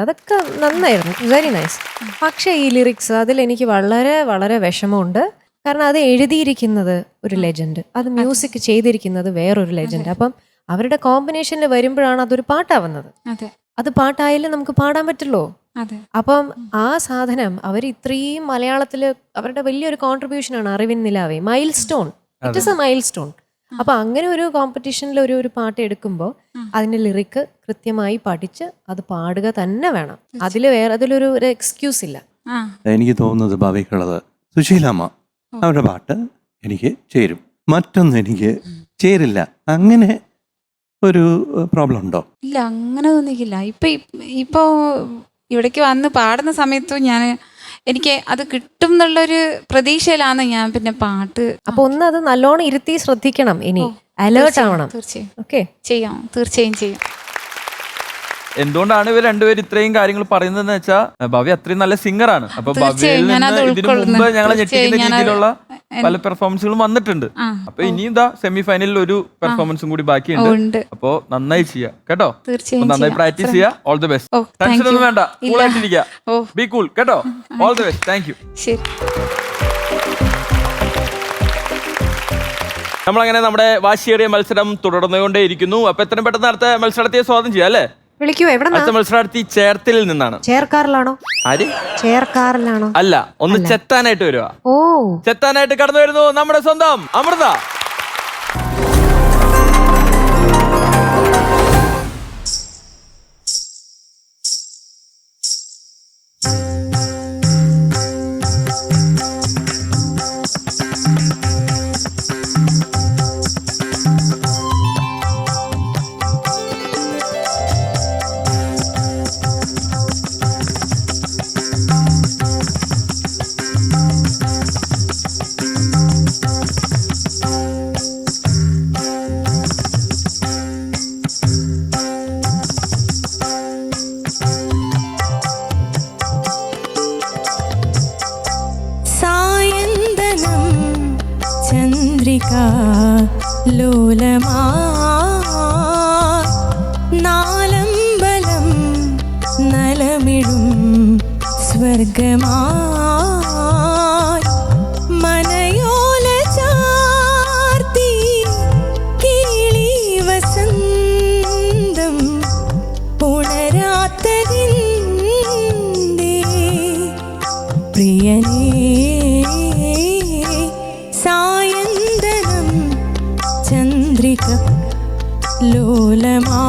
അതൊക്കെ നന്നായിരുന്നു, വെരി നൈസ്. പക്ഷേ ഈ ലിറിക്സ് അതിൽ എനിക്ക് വളരെ വളരെ വിഷമമുണ്ട്. കാരണം അത് എഴുതിയിരിക്കുന്നത് ഒരു ലെജൻഡ്, അത് മ്യൂസിക് ചെയ്തിരിക്കുന്നത് വേറൊരു ലെജൻഡ്. അപ്പം അവരുടെ കോമ്പിനേഷനിൽ വരുമ്പോഴാണ് അതൊരു പാട്ടാവുന്നത്. അത് പാട്ടായാലും നമുക്ക് പാടാൻ പറ്റുള്ളൂ. അപ്പം ആ സാധനം അവർ ഇത്രയും മലയാളത്തിൽ അവരുടെ വലിയൊരു കോൺട്രിബ്യൂഷനാണ് അറിവിൻ നിലാവേ. Mile stone, it is A mile stone. അപ്പൊ അങ്ങനെ ഒരു കോമ്പറ്റീഷനിൽ ഒരു പാട്ട് എടുക്കുമ്പോൾ അതിന്റെ ലിറിക്ക് കൃത്യമായി പഠിച്ച് അത് പാടുക തന്നെ വേണം. അതിലൊരു എക്സ്ക്യൂസ് ഇല്ല. എനിക്ക് തോന്നുന്നത് ഭാവിക്കുള്ളത് സുശീലാമ്മ അവരുടെ പാട്ട് എനിക്ക് ചേരും, മറ്റൊന്നും എനിക്ക് ചേരില്ല. അങ്ങനെ ഒരു പ്രോബ്ലം ഉണ്ടോ? ഇല്ല, അങ്ങനെ തോന്നിക്കില്ല. ഇപ്പോ ഇവിടേക്ക് വന്ന് പാടുന്ന സമയത്തും എനിക്ക് അത് കിട്ടും എന്നുള്ളൊരു പ്രതീക്ഷയിലാണ് ഞാൻ പിന്നെ പാട്ട്. അപ്പൊ ഒന്ന് അത് നല്ലോണം ഇരുത്തി ശ്രദ്ധിക്കണം, ഇനി അലേർട്ട് ആവണം. തീർച്ചയായും. ഓക്കെ, ചെയ്യാം, തീർച്ചയായും ചെയ്യാം. എന്തുകൊണ്ടാണ് ഇവർ രണ്ടുപേരും ഇത്രയും കാര്യങ്ങൾ പറയുന്നതെന്ന് വെച്ചാൽ ഭവ്യ അത്രയും നല്ല സിംഗറാണ്. അപ്പൊ ഭവ്യയിൽ നിന്ന് ഇതിനു മുമ്പ് ഞങ്ങളെ ഞെട്ടിക്കുന്ന രീതിയിലുള്ള പല പെർഫോമൻസുകളും വന്നിട്ടുണ്ട്. അപ്പൊ ഇനിയും ഇതാ സെമി ഫൈനലിൽ ഒരു പെർഫോമൻസും കൂടി ബാക്കിയുണ്ട്. അപ്പൊ നന്നായി ചെയ്യാം കേട്ടോ, നന്നായി പ്രാക്ടീസ് ചെയ്യാ. All the best. ടെൻഷൻ ഒന്നും വേണ്ട, കൂൾ ആയിട്ടിരിക്കുക, ബി കൂൾ കേട്ടോ. All the best, thank U. നമ്മളങ്ങനെ നമ്മുടെ വാശിയേറിയ മത്സരം തുടർന്നുകൊണ്ടേയിരിക്കുന്നു. അപ്പൊ എത്രയും പെട്ടെന്ന് അടുത്ത മത്സരത്തെ സ്വാഗതം ചെയ്യാം അല്ലേ? വിളിക്കൂ. എവിടെ മത്സരാർത്ഥി ചേർത്തലിൽ നിന്നാണ്. ചേർക്കാറിലാണോ? ആര്? ചേർക്കാറിലാണോ? അല്ല, ഒന്ന് ചെത്താനായിട്ട് വരുവാ. ചെത്താനായിട്ട് കടന്നു വരുന്നു നമ്മുടെ സ്വന്തം അമൃത. ലോലമാ നാലമ്പലം നലമിടും സ്വർഗമാ മനയോല ചാർത്തി പ്രിയനേ സായന്തനം ചന്ദ്രിക ലോലമാ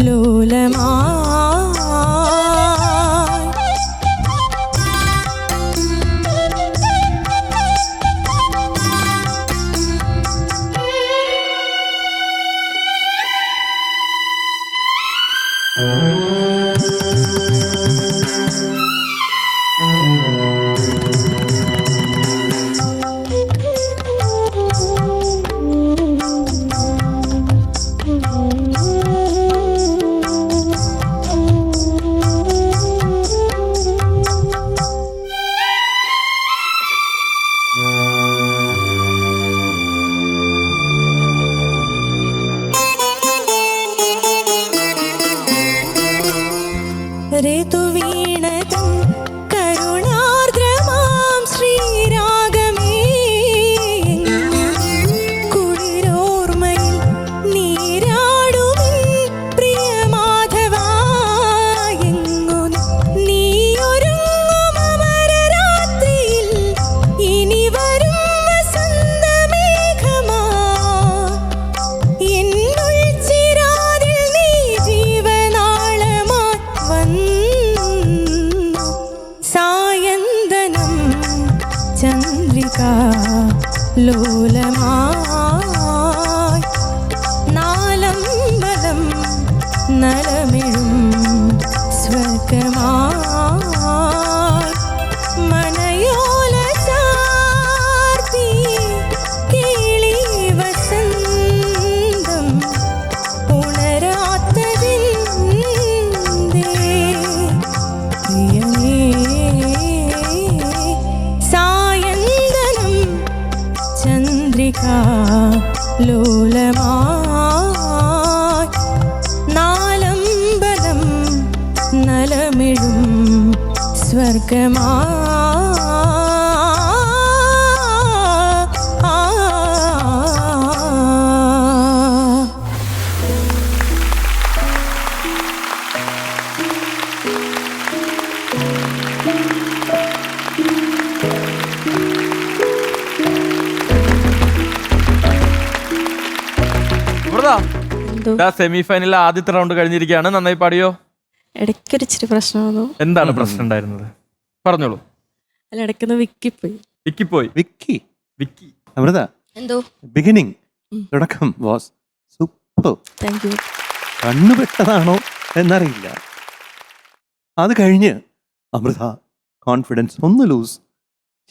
ലോലമാ ഋതുവീണതം കരുണാർദ്രമാം ശ്രീരാഗമേ കുളിരോർമ്മയിൽ നീരാടുമിൻ പ്രിയമാധവാ എങ്ങു നീയൊരുങ്ങും അമരരാത്രിയിൽ ഇനി വരും വസന്തമേഘമാ എന്നുൾ ചിരാതിൽ നീ ജീവനാളമായി വന്നു സായന്തനം ചന്ദ്രികാ ലോലമായി നാലമ്പലം നലമിഴും സ്വർഗമായി മനയോല ചാർത്തി കിളി വസന്തം ഉണരാത്തതിന്തേ പ്രിയനേ സായന്തനം ചന്ദ്രികാ ലോലമായി നാലമ്പലം നലമിഴും സ്വർഗമായി സെമി ഫൈനലിൽ ആദ്യത്തെ റൗണ്ട് കഴിഞ്ഞിരിക്കുകയാണ്. നന്നായി പാടിയോ? ഇടയ്ക്കൊരു ഇച്ചിരി പ്രശ്നമാണോ? എന്താണ് പ്രശ്നം ഉണ്ടായിരുന്നത്? പറഞ്ഞോളൂ. അല്ല, ഇടയ്ക്കൊന്ന് വിക്കിപ്പോയി. വിക്കി അമൃത, എന്തോ ബിഗിനിങ് തുടക്കം വാസ് സൂപ്പർ. Thank you. കണ്ണുപെട്ടതാണോ എന്നറിയില്ല. അത് കഴിഞ്ഞ് അമൃത കോൺഫിഡൻസ് ഒന്ന് ലൂസ്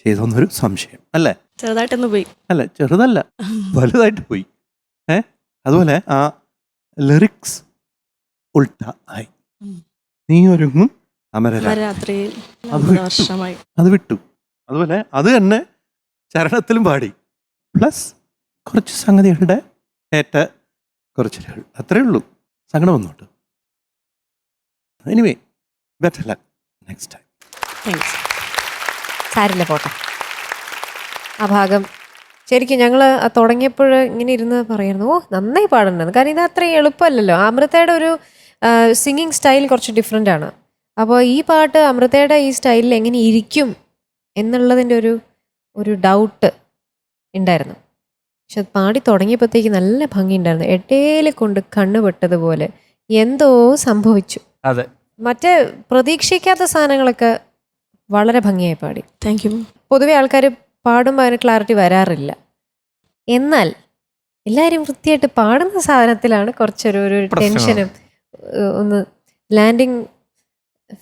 ചെയ്തൊന്നൊരു സംശയം അല്ലേ? ചെറുതായിട്ടൊന്ന് പോയി. അല്ല, ചെറുതല്ല, വലുതായിട്ട് പോയി. അതുപോലെ ആ ലിറിക്സ് ഉൾട്ട ആയി. നീ ഒരുങ്ങും അമരരാത്രിയിൽ വർഷമായി അത് വിട്ടു. അതുപോലെ അത് തന്നെ ചരണത്തിലും പാടി. പ്ലസ് കുറച്ച് സംഗതികളുടെ ഏറ്റ കുറച്ചിലുകൾ, അത്രേ ഉള്ളൂ. സങ്കടം വന്നോട്ട്. Anyway better luck next time. Thanks. സാരില്ല, പോട്ടെ. ആ ഭാഗം ശരിക്കും ഞങ്ങൾ തുടങ്ങിയപ്പോൾ ഇങ്ങനെ ഇരുന്ന് പറയായിരുന്നു, ഓ നന്നായി പാടണ്ടെന്ന്. കാരണം ഇത് അത്രയും എളുപ്പമല്ലല്ലോ. അമൃതയുടെ ഒരു സിംഗിങ് സ്റ്റൈൽ കുറച്ച് ഡിഫറെൻ്റ് ആണ്. അപ്പോൾ ഈ പാട്ട് അമൃതയുടെ ഈ സ്റ്റൈലിൽ എങ്ങനെ ഇരിക്കും എന്നുള്ളതിൻ്റെ ഒരു ഡൗട്ട് ഉണ്ടായിരുന്നു. പക്ഷെ അത് പാടി തുടങ്ങിയപ്പോഴത്തേക്ക് നല്ല ഭംഗിയുണ്ടായിരുന്നു. എടേൽ കൊണ്ട് കണ്ണ് പെട്ടതുപോലെ എന്തോ സംഭവിച്ചു. അതെ, മറ്റേ പ്രതീക്ഷിക്കാത്ത സാധനങ്ങളൊക്കെ വളരെ ഭംഗിയായി പാടി. Thank you. പൊതുവെ ആൾക്കാർ പാടുമ്പോൾ അതിന് ക്ലാരിറ്റി വരാറില്ല. എന്നാൽ എല്ലാവരും വൃത്തിയായിട്ട് പാടുന്ന സാധനത്തിലാണ് കുറച്ചൊരു ടെൻഷനും ഒന്ന് ലാൻഡിങ്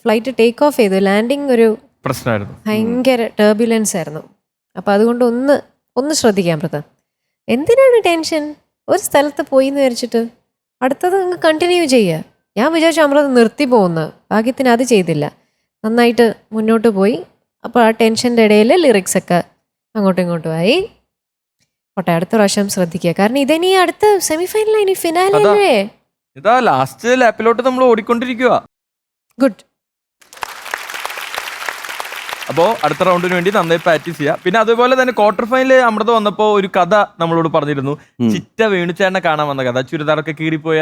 ഫ്ലൈറ്റ് ടേക്ക് ഓഫ് ചെയ്തു. ലാൻഡിങ് ഒരു പ്രശ്നമായിരുന്നു, ഭയങ്കര ടർബുലൻസ് ആയിരുന്നു. അപ്പം അതുകൊണ്ട് ഒന്ന് ശ്രദ്ധിക്കാം പ്രത. എന്തിനാണ് ടെൻഷൻ? ഒരു സ്ഥലത്ത് പോയി എന്ന് വിചാരിച്ചിട്ട് അടുത്തത് അങ്ങ് കണ്ടിന്യൂ ചെയ്യുക. ഞാൻ വിചാരിച്ചു അമൃത നിർത്തി പോകുന്ന ഭാഗ്യത്തിന് അത് ചെയ്തില്ല, നന്നായിട്ട് മുന്നോട്ട് പോയി. അപ്പോൾ ആ ടെൻഷൻ്റെ ഇടയിൽ ലിറിക്സൊക്കെ അങ്ങോട്ടും ഇങ്ങോട്ടും ആയി. പോട്ടെ, അടുത്ത പ്രാവശ്യം ശ്രദ്ധിക്കുക. കാരണം ഇതനി അടുത്ത സെമിഫൈനൽ, ഇനി ഫിനാലേ. ഇതാ ലാസ്റ്റ് ലാപ്പിലോട്ട് നമ്മൾ ഓടിക്കൊണ്ടിരിക്കുക. ഗുഡ്. അപ്പോൾ അടുത്ത റൗണ്ടിന് വേണ്ടി നന്നായി പ്രാക്ടീസ് ചെയ്യുക. പിന്നെ അതുപോലെ തന്നെ ക്വാർട്ടർ ഫൈനലിൽ അമൃത വന്നപ്പോൾ ഒരു കഥ നമ്മളോട് പറഞ്ഞിരുന്നു. ചിറ്റ വേണുചേട്ടനെ കാണാൻ വന്ന കഥ, ചുരിദാറൊക്കെ കീറിപ്പോയ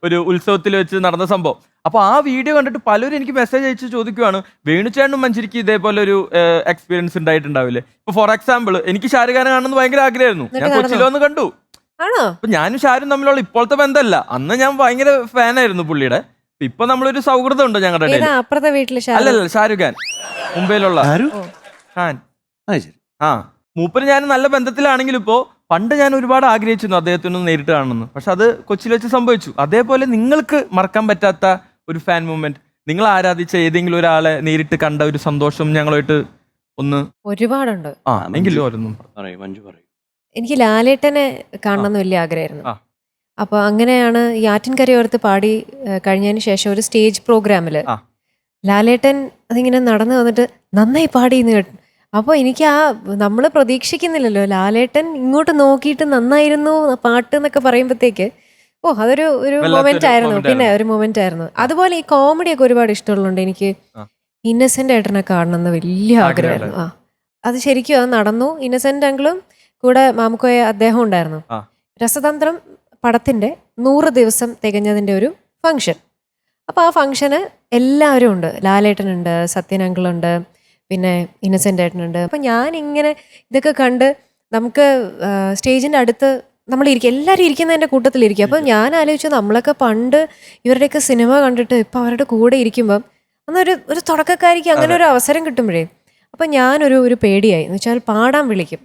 ഒരു ഉത്സവത്തിൽ വെച്ച് നടന്ന സംഭവം. അപ്പോൾ ആ വീഡിയോ കണ്ടിട്ട് പലരും എനിക്ക് മെസ്സേജ് അയച്ച് ചോദിക്കുവാണ്, വേണുചേട്ടനും മഞ്ജരിക്ക് ഇതേപോലെ ഒരു എക്സ്പീരിയൻസ് ഉണ്ടായിട്ടുണ്ടാവില്ലേ? ഇപ്പൊ ഫോർ എക്സാമ്പിൾ എനിക്ക് ഷാരൂഖ് ഖാനെ കാണുന്നത് ഭയങ്കര ആഗ്രഹമായിരുന്നു. ഞാൻ കൊച്ചിയിൽ വന്ന് കണ്ടു. അപ്പൊ ഞാനും ഷാരും തമ്മിലുള്ള ഇപ്പോഴത്തെ ബന്ധമല്ല, അന്ന് ഞാൻ ഭയങ്കര ഫാനായിരുന്നു പുള്ളിയുടെ. ഇപ്പൊ നമ്മളൊരു സൗഹൃദം ഉണ്ട് ഞങ്ങളുടെ ഇടയിൽ. അപ്പുറത്തെ വീട്ടില് അല്ലല്ല, ഷാരൂഖ് ഖാൻ, മുംബൈയിലുള്ള ഖാൻ. ആ മൂപ്പര് ഞാൻ നല്ല ബന്ധത്തിലാണെങ്കിലും ഇപ്പോ പണ്ട് ഞാൻ ഒരുപാട് ആഗ്രഹിച്ചിരുന്നു അദ്ദേഹത്തിനൊന്ന് നേരിട്ട് കാണണമെന്ന്. പക്ഷെ അത് കൊച്ചിയിൽ വെച്ച് സംഭവിച്ചു. അതേപോലെ നിങ്ങൾക്ക് മറക്കാൻ പറ്റാത്ത ഒരു ഫാൻ മൂവ്മെന്റ്, നിങ്ങൾ ആരാധിച്ച ഏതെങ്കിലും ഒരാളെ നേരിട്ട് കണ്ട ഒരു സന്തോഷം ഞങ്ങളുമായിട്ട് ഒന്ന്? ഒരുപാടുണ്ട്. ആ എങ്കിലും ഓരോന്നും മഞ്ജു പറയൂ. എനിക്ക് ലാലേട്ടനെ കാണണമെന്ന് വലിയ ആഗ്രഹമായിരുന്നു. അപ്പോൾ അങ്ങനെയാണ് ഈ ആറ്റിൻകരയോർത്ത് പാടി കഴിഞ്ഞതിന് ശേഷം ഒരു സ്റ്റേജ് പ്രോഗ്രാമിൽ ലാലേട്ടൻ അതിങ്ങനെ നടന്നു വന്നിട്ട് നന്നായി പാടിയെന്ന് കേട്ടു. അപ്പോൾ എനിക്ക് നമ്മൾ പ്രതീക്ഷിക്കുന്നില്ലല്ലോ, ലാലേട്ടൻ ഇങ്ങോട്ട് നോക്കിയിട്ട് നന്നായിരുന്നു പാട്ട് എന്നൊക്കെ പറയുമ്പോഴത്തേക്ക് അതൊരു മൊമെന്റ് ആയിരുന്നു. പിന്നെ ഒരു മൊമെന്റ് ആയിരുന്നു. അതുപോലെ ഈ കോമഡിയൊക്കെ ഒരുപാട് ഇഷ്ടമുള്ളതുകൊണ്ട് എനിക്ക് ഇന്നസെന്റ് ഏട്ടനെ കാണണമെന്ന് വലിയ ആഗ്രഹമായിരുന്നു. അത് ശരിക്കും അത് നടന്നു. ഇന്നസെന്റ് അങ്കിളും കൂടെ മാമുക്കോയ അദ്ദേഹം ഉണ്ടായിരുന്നു. രസതന്ത്രം പടത്തിന്റെ 100 ദിവസം തികഞ്ഞതിന്റെ ഒരു ഫംഗ്ഷൻ. അപ്പോൾ ആ ഫംഗ്ഷന് എല്ലാവരും ഉണ്ട്. ലാലേട്ടനുണ്ട്, സത്യൻ അങ്കിളുണ്ട്, പിന്നെ ഇന്നസെന്റ് ഏട്ടനുണ്ട്. അപ്പം ഞാനിങ്ങനെ ഇതൊക്കെ കണ്ട് നമുക്ക് സ്റ്റേജിൻ്റെ അടുത്ത് നമ്മളിരിക്കും, എല്ലാവരും ഇരിക്കുന്നതിൻ്റെ കൂട്ടത്തിലിരിക്കും. അപ്പം ഞാൻ ആലോചിച്ചു, നമ്മളൊക്കെ പണ്ട് ഇവരുടെയൊക്കെ സിനിമ കണ്ടിട്ട് ഇപ്പം അവരുടെ കൂടെ ഇരിക്കുമ്പം അന്നൊരു തുടക്കക്കാരിക്ക് അങ്ങനെ ഒരു അവസരം കിട്ടുമ്പോഴേ അപ്പം ഞാനൊരു പേടിയായി. എന്ന് വെച്ചാൽ പാടാൻ വിളിക്കും.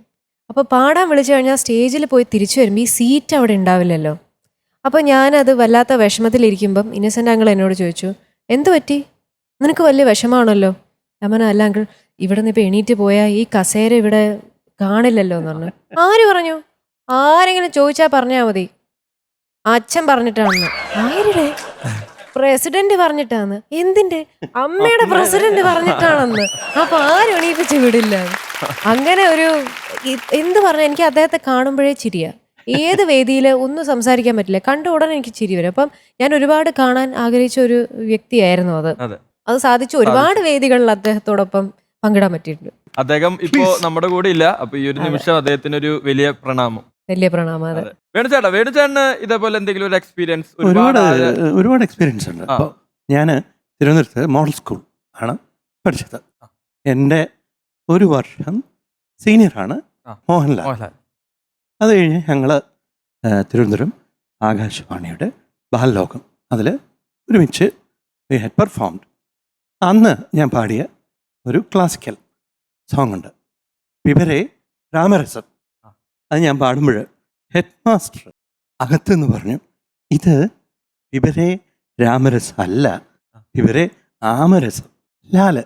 അപ്പോൾ പാടാൻ വിളിച്ചു കഴിഞ്ഞാൽ സ്റ്റേജിൽ പോയി തിരിച്ചു വരുമ്പോൾ ഈ സീറ്റ് അവിടെ ഉണ്ടാവില്ലല്ലോ. അപ്പോൾ ഞാനത് വല്ലാത്ത വിഷമത്തിലിരിക്കുമ്പം ഇന്നസെൻ്റ് അങ്കിൾ എന്നോട് ചോദിച്ചു, എന്തു പറ്റി, നിനക്ക് വലിയ വിഷമാണല്ലോ? ഞാൻ അല്ല അങ്കിൾ, ഇവിടെ നിന്ന് ഇപ്പോൾ എണീറ്റ് പോയാൽ ഈ കസേര ഇവിടെ കാണില്ലല്ലോ എന്ന് പറഞ്ഞു. ആര് പറഞ്ഞു? ആരെങ്കിലും ചോദിച്ചാൽ പറഞ്ഞാൽ മതി, അച്ഛൻ പറഞ്ഞിട്ടാണെന്ന്. ആരുടെ? പ്രസിഡന്റ് പറഞ്ഞിട്ടാന്ന്. എന്തിന്റെ? അമ്മയുടെ പ്രസിഡന്റ് പറഞ്ഞിട്ടാണെന്ന്. അപ്പൊ ആരും എണീപ്പിച്ച് വിടില്ല. അങ്ങനെ എന്ത് പറഞ്ഞാൽ എനിക്ക് അദ്ദേഹത്തെ കാണുമ്പോഴേ ചിരിയാ. ഏത് വേദിയിൽ ഒന്നും സംസാരിക്കാൻ പറ്റില്ല, കണ്ട ഉടനെ എനിക്ക് ചിരി വരും. അപ്പം ഞാൻ ഒരുപാട് കാണാൻ ആഗ്രഹിച്ച ഒരു വ്യക്തിയായിരുന്നു അത് സാധിച്ചു. ഒരുപാട് വേദികളിൽ അദ്ദേഹത്തോടൊപ്പം പങ്കിടാൻ പറ്റിയിട്ടുണ്ട്. അദ്ദേഹം ഇപ്പോ നമ്മുടെ കൂടെ ഇല്ല. അപ്പൊ ഈ ഒരു നിമിഷം അദ്ദേഹത്തിനൊരു വലിയ പ്രണാമം. വേണുചേട്ടന് ഇതേപോലെ എന്തെങ്കിലും ഒരു എക്സ്പീരിയൻസ്? ഒരുപാട് എക്സ്പീരിയൻസ് ഉണ്ട്. അപ്പോൾ ഞാൻ തിരുവനന്തപുരത്ത് മോഡൽ സ്കൂൾ ആണ് പഠിച്ചത്. എൻ്റെ ഒരു വർഷം സീനിയറാണ് മോഹൻലാൽ. അത് കഴിഞ്ഞ് ഞങ്ങൾ തിരുവനന്തപുരം ആകാശവാണിയുടെ ബാലലോകം അതിൽ ഒരുമിച്ച് വി ഹാഡ് പെർഫോംഡ്. അന്ന് ഞാൻ പാടിയ ഒരു ക്ലാസിക്കൽ സോങ് ഉണ്ട്, വിവരെ രാമരസം. അത് ഞാൻ പാടുമ്പോൾ ഹെഡ് മാസ്റ്റർ അകത്തുനിന്ന് പറഞ്ഞു, ഇത് വിവരെ രാമരസം അല്ല, വിവരെ ആമരസം. ലാല്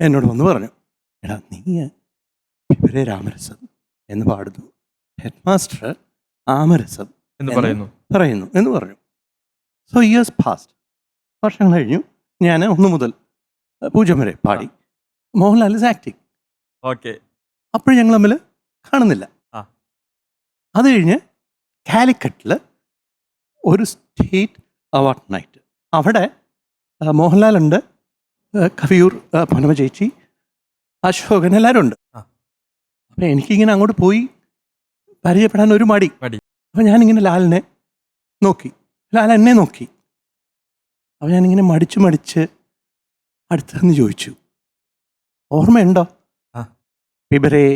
എന്നോട് വന്ന് പറഞ്ഞു, എടാ നീ വിവരെ രാമരസം എന്ന് പാടുന്നു, ഹെഡ് മാസ്റ്റർ ആമരസം എന്ന് പറയുന്നു എന്ന് പറഞ്ഞു. സോ ഇയേഴ്സ് പാസ്റ്റ്, വർഷങ്ങൾ കഴിഞ്ഞു. ഞാൻ 1 മുതൽ 0 വരെ പാടി. Mohanlal is acting. അപ്പോഴും ഞങ്ങൾ തമ്മിൽ കാണുന്നില്ല. അത് കഴിഞ്ഞ് കാലിക്കറ്റിൽ ഒരു സ്റ്റേറ്റ് അവാർഡ് നൈറ്റ്, അവിടെ മോഹൻലാലുണ്ട്, കവിയൂർ പൊന്നമ്മ ചേച്ചി, അശോകൻ, എല്ലാവരും ഉണ്ട്. അപ്പം എനിക്കിങ്ങനെ അങ്ങോട്ട് പോയി പരിചയപ്പെടാൻ ഒരു മടി. അപ്പം ഞാനിങ്ങനെ ലാലിനെ നോക്കി, ലാൽ എന്നെ നോക്കി. അപ്പം ഞാനിങ്ങനെ മടിച്ച് അടുത്തെന്ന് ചോദിച്ചു, ഓർമ്മയുണ്ടോ പിബരേ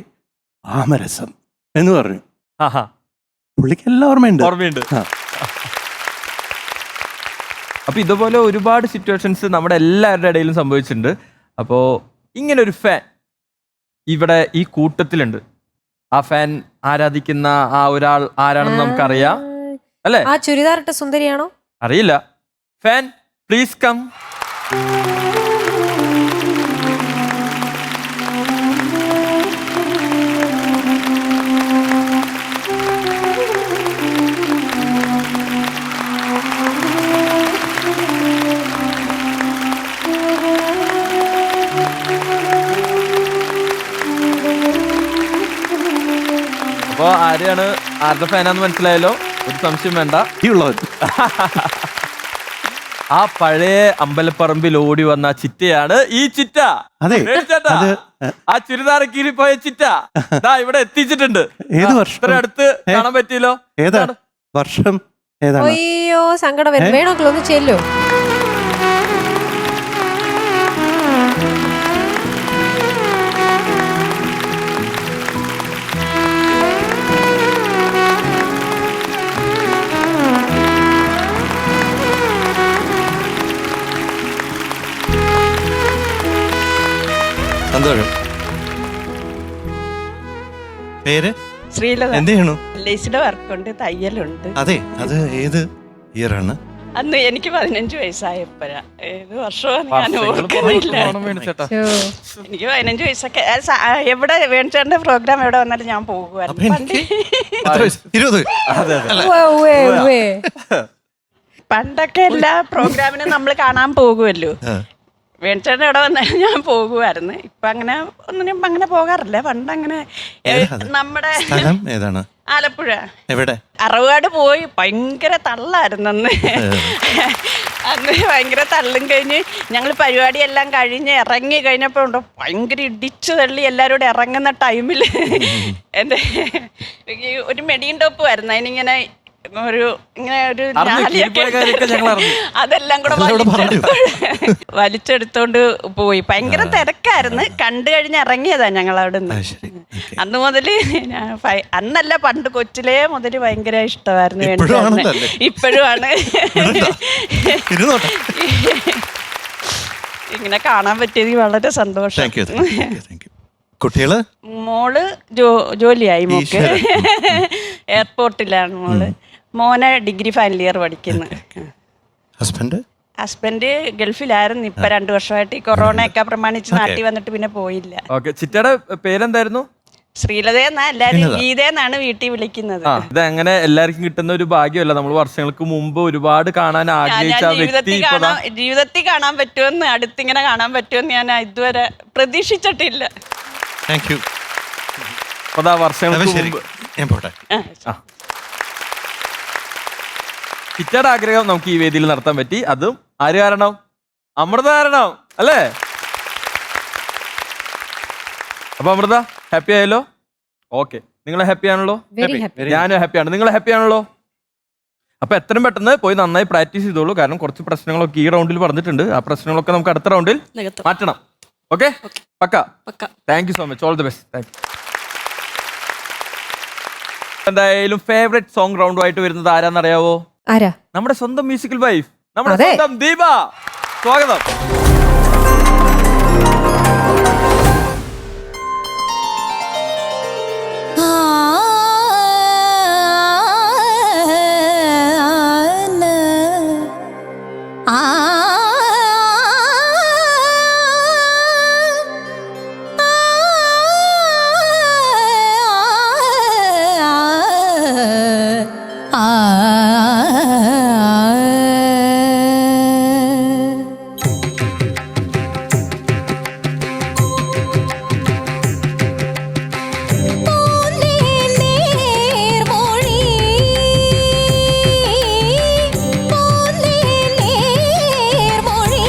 ആമരസം എന്ന് പറഞ്ഞു. പുള്ളിക്ക് എല്ലാം ഓർമ്മയുണ്ട്. അപ്പൊ ഇതുപോലെ ഒരുപാട് സിറ്റുവേഷൻസ് നമ്മുടെ എല്ലാവരുടെ ഇടയിലും സംഭവിച്ചിട്ടുണ്ട്. അപ്പോ ഇങ്ങനെ ഒരു ഫാൻ ഇവിടെ ഈ കൂട്ടത്തിലുണ്ട്. ആ ഫാൻ ആരാധിക്കുന്ന ആ ഒരാൾ ആരാണെന്ന് നമുക്കറിയാം അല്ലേ? ആ ചുരിദാറിട്ട സുന്ദരിയാണോ? അറിയില്ല. Fan please come. അപ്പൊ ആരെയാണ്, ആരുടെ ഫാനാന്ന് മനസ്സിലായല്ലോ, ഒരു സംശയം വേണ്ട. ആ പഴയ അമ്പലപ്പറമ്പിൽ ഓടി വന്ന ചിറ്റയാണ് ഈ ചിറ്റ. ആ ചുരിദാർ കീറിപ്പോയ ചിറ്റ ഇവിടെ എത്തിച്ചിട്ടുണ്ട്. ഇത്ര അടുത്ത് കാണാൻ പറ്റിയല്ലോ. ഏതാണ് വർഷം? അയ്യോ സങ്കടം വരും. വേണമെങ്കിൽ ഒന്ന് ചെല്ലോ. സന്തോഷം. പേര്? ശ്രീലത. എന്ത് ചെയ്യണു? ലേസിയുടെ വർക്കുണ്ട്, തയ്യലുണ്ട്. അതെ, അത് ഏത് ഇയറാണ്? അന്ന് എനിക്ക് 15 വയസ്സായപ്പോഴാ. ഏത് വർഷമാണ് ഞാൻ ഓർക്കുന്നില്ല. എനിക്ക് 15 വയസ്സൊക്കെ. എവിടെ വേണിച്ചേട്ടന്റെ പ്രോഗ്രാം എവിടെ വന്നാലും ഞാൻ പോകുമായിരുന്നു. പണ്ടൊക്കെ എല്ലാ പ്രോഗ്രാമിനും നമ്മൾ കാണാൻ പോകുമല്ലോ. വേണിച്ചേട്ടൻ എവിടെ വന്നാലും ഞാൻ പോകുമായിരുന്നു. ഇപ്പൊ അങ്ങനെ ഒന്നിനും അങ്ങനെ പോകാറില്ല. പണ്ട് അങ്ങനെ നമ്മുടെ ഏതാണ്? ആലപ്പുഴ. എവിടെ? അറവാട് പോയി. ഭയങ്കര തള്ളായിരുന്നു അന്ന്. അന്ന് ഭയങ്കര തള്ളും കഴിഞ്ഞ് ഞങ്ങൾ പരിപാടിയെല്ലാം കഴിഞ്ഞ് ഇറങ്ങി കഴിഞ്ഞപ്പോൾ ഉണ്ടോ ഭയങ്കര ഇടിച്ചു തള്ളി എല്ലാവരോടും ഇറങ്ങുന്ന ടൈമിൽ എൻ്റെ ഒരു മെഡിയൻ ടോപ്പ് ആയിരുന്നു. അതിനിങ്ങനെ ഒരു ഇങ്ങനെ ഒരു അതെല്ലാം കൂടെ വലിച്ചെടുത്തോണ്ട് പോയി. ഭയങ്കര തിരക്കായിരുന്നു. കണ്ടു കഴിഞ്ഞ് ഇറങ്ങിയതാ ഞങ്ങൾ അവിടെ നിന്ന്. അന്ന് മുതല് അന്നല്ല, പണ്ട് കൊച്ചിലേ മുതൽ ഭയങ്കര ഇഷ്ടമായിരുന്നു. ഇപ്പോഴും ആണ്. ഇങ്ങനെ കാണാൻ പറ്റിയത് വളരെ സന്തോഷം. കുട്ടികള്? മോള് ജോലിയായി. മോക്ക് എയർപോർട്ടിലാണ് മോള്. മോനെ ഡിഗ്രി ഫൈനൽ ഇയർ പഠിക്കുന്നു. ഹസ്ബൻഡ് ഗൾഫിലായിരുന്നു. ഇപ്പൊ 2 വർഷമായിട്ട് ഈ കൊറോണയൊക്കെ പ്രമാണിച്ച് നാട്ടിൽ വന്നിട്ട് പിന്നെ പോയില്ല. ചിറ്റയുടെ പേരെന്തായിരുന്നു? ശ്രീലതയെന്നാ എല്ലാരും ഗീതയെന്നാണ് വീട്ടിൽ വിളിക്കുന്നത്. ഇത് അങ്ങനെ എല്ലാവർക്കും കിട്ടുന്ന ഒരു ഭാഗ്യമല്ല. നമ്മൾ വർഷങ്ങൾക്ക് മുമ്പ് ഒരുപാട് കാണാൻ ആഗ്രഹിച്ച ജീവിതത്തിൽ കാണാൻ പറ്റുമെന്ന്, അടുത്തിങ്ങനെ കാണാൻ പറ്റുമെന്ന് ഞാൻ ഇതുവരെ പ്രതീക്ഷിച്ചിട്ടില്ല. ചിറ്റയുടെ ആഗ്രഹം നമുക്ക് ഈ വേദിയിൽ നടത്താൻ പറ്റി. അതും ആര് കാരണം? അമൃത കാരണം അല്ലേ? അപ്പൊ അമൃത ഹാപ്പി ആയല്ലോ? ഓക്കെ, നിങ്ങൾ ഹാപ്പി ആണല്ലോ? ഞാനും ഹാപ്പിയാണ്. നിങ്ങൾ ഹാപ്പി ആണല്ലോ? അപ്പൊ എത്രയും പെട്ടെന്ന് പോയി നന്നായി പ്രാക്ടീസ് ചെയ്തോളൂ. കാരണം കുറച്ച് പ്രശ്നങ്ങളൊക്കെ ഈ റൗണ്ടിൽ പറഞ്ഞിട്ടുണ്ട്. ആ പ്രശ്നങ്ങളൊക്കെ നമുക്ക് അടുത്ത റൗണ്ടിൽ മാറ്റണം. ഓക്കെ, പക്ക. Thank you so much. All the best. Thank you. എന്തായാലും ഫേവറേറ്റ് സോങ് റൗണ്ടുമായിട്ട് വരുന്നത് ആരാന്നറിയാവോ? ആരാ? നമ്മുടെ സ്വന്തം മ്യൂസിക്കൽ വൈഫ്, നമ്മുടെ സ്വന്തം ദീപ. സ്വാഗതം. மொழி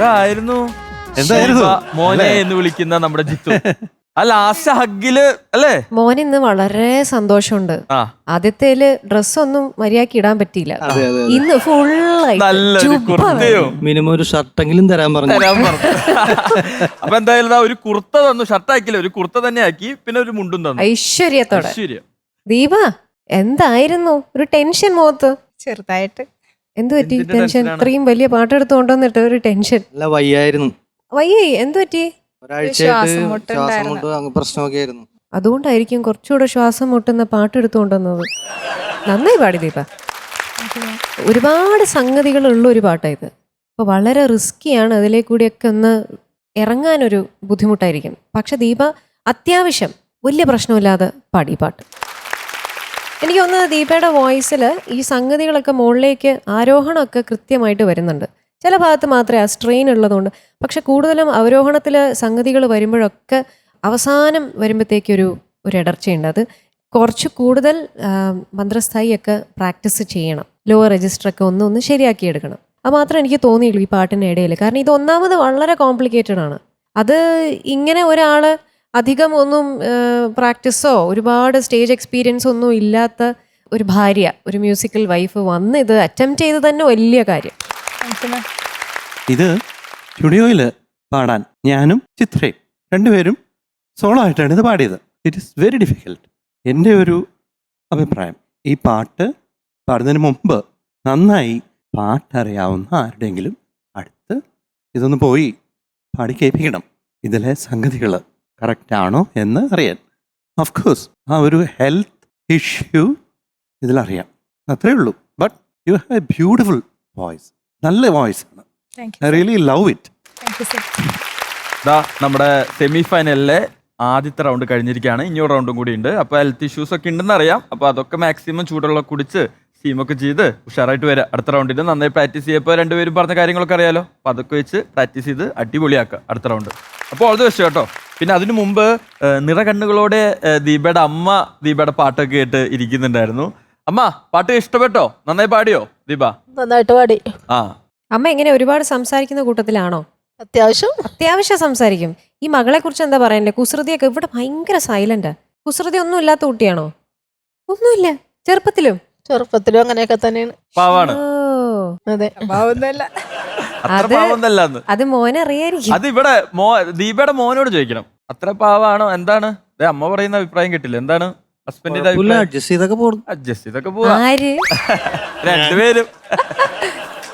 എന്തായിരുന്നു എന്തായിരുന്നു? മോനെ എന്ന് വിളിക്കുന്ന നമ്മുടെ ജിത്തു ആ ലാസ്റ്റ് ഹഗ്ഗില് അല്ലേ? മോൻ ഇന്ന് വളരെ സന്തോഷമുണ്ട്. ആദ്യത്തേല് ഡ്രസ്സൊന്നും മര്യാദക്ക് ഇടാൻ പറ്റിയില്ല. ഇന്ന് നല്ലൊരു കുർത്തയോ മിനിമം ഒരു ഷർട്ടെങ്കിലും തരാൻ പറഞ്ഞു. അപ്പൊ എന്തായാലും ഒരു കുർത്ത തന്നു. ഷർട്ട് ആക്കിയില്ല, ഒരു കുർത്ത തന്നെ ആക്കി, പിന്നെ ഒരു മുണ്ടും തന്നു. ഐശ്വര്യത്തോടെ. ദീപ എന്തായിരുന്നു ഒരു ടെൻഷൻ മുഖത്ത്? ചെറുതായിട്ട്. എന്ത് പറ്റി ടെൻഷൻ? ഇത്രയും വലിയ പാട്ടെടുത്ത് കൊണ്ടുവന്നിട്ട് ഒരു ടെൻഷൻ. വയ്യായിരുന്നു. വയ്യേ എന്ത് പറ്റി? ഒരാഴ്ചയായിട്ട് പ്രശ്നമൊക്കെ ആയിരുന്നു. അതുകൊണ്ടായിരിക്കും കുറച്ചുകൂടെ ശ്വാസം മുട്ടുന്ന പാട്ടെടുത്ത് കൊണ്ടുവന്നത്. നന്നായി പാടി ദീപ. ഒരുപാട് സംഗതികളുള്ള ഒരു പാട്ടായത്. അപ്പോൾ വളരെ റിസ്ക്കിയാണ്. അതിലെ കൂടിയൊക്കെ ഒന്ന് ഇറങ്ങാനൊരു ബുദ്ധിമുട്ടായിരിക്കും. പക്ഷെ ദീപ അത്യാവശ്യം വലിയ പ്രശ്നമില്ലാതെ പാടി പാട്ട്. എനിക്ക് തോന്നുന്നത് ദീപയുടെ വോയിസിൽ ഈ സംഗതികളൊക്കെ മുകളിലേക്ക് ആരോഹണമൊക്കെ കൃത്യമായിട്ട് വരുന്നുണ്ട്. ചില ഭാഗത്ത് മാത്രമേ ആ സ്ട്രെയിൻ ഉള്ളതുകൊണ്ട്. പക്ഷെ കൂടുതലും അവരോഹണത്തിൽ സംഗതികൾ വരുമ്പോഴൊക്കെ അവസാനം വരുമ്പോഴത്തേക്കൊരു ഇടർച്ചയുണ്ട്. അത് കുറച്ച് കൂടുതൽ മന്ത്രസ്ഥായിയൊക്കെ പ്രാക്ടീസ് ചെയ്യണം. ലോവർ രജിസ്റ്ററൊക്കെ ഒന്ന് ശരിയാക്കിയെടുക്കണം. അത് മാത്രമേ എനിക്ക് തോന്നിയുള്ളൂ ഈ പാട്ടിൻ്റെ ഇടയിൽ. കാരണം ഇത് ഒന്നാമത് വളരെ കോംപ്ലിക്കേറ്റഡ് ആണ്. അത് ഇങ്ങനെ ഒരാൾ അധികം ഒന്നും പ്രാക്ടീസോ ഒരുപാട് സ്റ്റേജ് എക്സ്പീരിയൻസ് ഒന്നും ഇല്ലാത്ത ഒരു ഭാര്യ, ഒരു മ്യൂസിക്കൽ വൈഫ് വന്ന് ഇത് അറ്റംപ്റ്റ് ചെയ്ത് തന്നെ വലിയ കാര്യം. ഇത് സ്റ്റുഡിയോയിൽ പാടാൻ ഞാനും ചിത്രയും രണ്ടുപേരും സോളോ ആയിട്ടാണ് ഇത് പാടിയത്. It is very difficult. എൻ്റെ ഒരു അഭിപ്രായം, ഈ പാട്ട് പാടുന്നതിന് മുമ്പ് നന്നായി പാട്ടറിയാവുന്ന ആരുടെയെങ്കിലും അടുത്ത് ഇതൊന്ന് പോയി പാടി കേൾപ്പിക്കണം. ഇതിലെ സംഗതികൾ കറക്റ്റാണോ എന്ന് അറിയാൻ. ഓഫ് കോഴ്സ് ആ ഒരു ഹെൽത്ത് ഇഷ്യൂ ഇതിലറിയാം, അത്രേ ഉള്ളൂ. But you have A beautiful voice. നല്ല വോയിസ് ആണ്. I really love it. നമ്മുടെ സെമി ഫൈനലിലെ ആദ്യത്തെ റൗണ്ട് കഴിഞ്ഞിരിക്കുകയാണ്. ഇനിയൊരു റൗണ്ടും കൂടി ഉണ്ട്. അപ്പോൾ ഹെൽത്ത് ഇഷ്യൂസ് ഒക്കെ ഉണ്ടെന്ന് അറിയാം. അപ്പോൾ അതൊക്കെ മാക്സിമം ചൂടുള്ള കുടിച്ച് സ്റ്റീമൊക്കെ ചെയ്ത് ഉഷാറായിട്ട് വരാം. അടുത്ത റൗണ്ടിൽ നന്നായി പ്രാക്ടീസ് ചെയ്യപ്പോൾ രണ്ടുപേരും പറഞ്ഞ കാര്യങ്ങളൊക്കെ അറിയാലോ. അപ്പോൾ അതൊക്കെ വെച്ച് പ്രാക്ടീസ് ചെയ്ത് അടിപൊളിയാക്കുക അടുത്ത റൗണ്ട്. അപ്പോൾ ഓൾ ദി ബെസ്റ്റ് കേട്ടോ. പിന്നെ അതിനു മുമ്പ് നിറകണ്ണുകളോടെ ദീപയുടെ അമ്മ ദീപയുടെ പാട്ടൊക്കെ കേട്ട് ഇരിക്കുന്നുണ്ടായിരുന്നു. അമ്മ പാട്ട് ഇഷ്ടപ്പെട്ടോ? നന്നായി പാടിയോ ദീപ? നന്നായിട്ട് പാടി. അമ്മ എങ്ങനെ ഒരുപാട് സംസാരിക്കുന്ന കൂട്ടത്തിലാണോ? അത്യാവശ്യം സംസാരിക്കും. ഈ മകളെ കുറിച്ച് എന്താ പറയാനില്ലേ? കുസൃതിയൊക്കെ ഇവിടെ ഭയങ്കര സൈലന്റാ. കുസൃതി ഒന്നും ഇല്ലാത്ത കുട്ടിയാണോ? ഒന്നുമില്ല. ചെറുപ്പത്തിലും അങ്ങനെയൊക്കെ തന്നെയാണ്. പാവാണ്. അതെ, അത് മോനെ അറിയായിരിക്കും. അത് ഇവിടെ ദീപയുടെ മോനോട് ചോദിക്കണം. അത്ര പാവാണോ എന്താണ്? അമ്മ പറയുന്ന അഭിപ്രായം കേട്ടില്ല. എന്താണ് ഹസ്ബൻഡിന്റെ അഡ്ജസ്റ്റ് ചെയ്തൊക്കെ പോവാ രണ്ടുപേരും.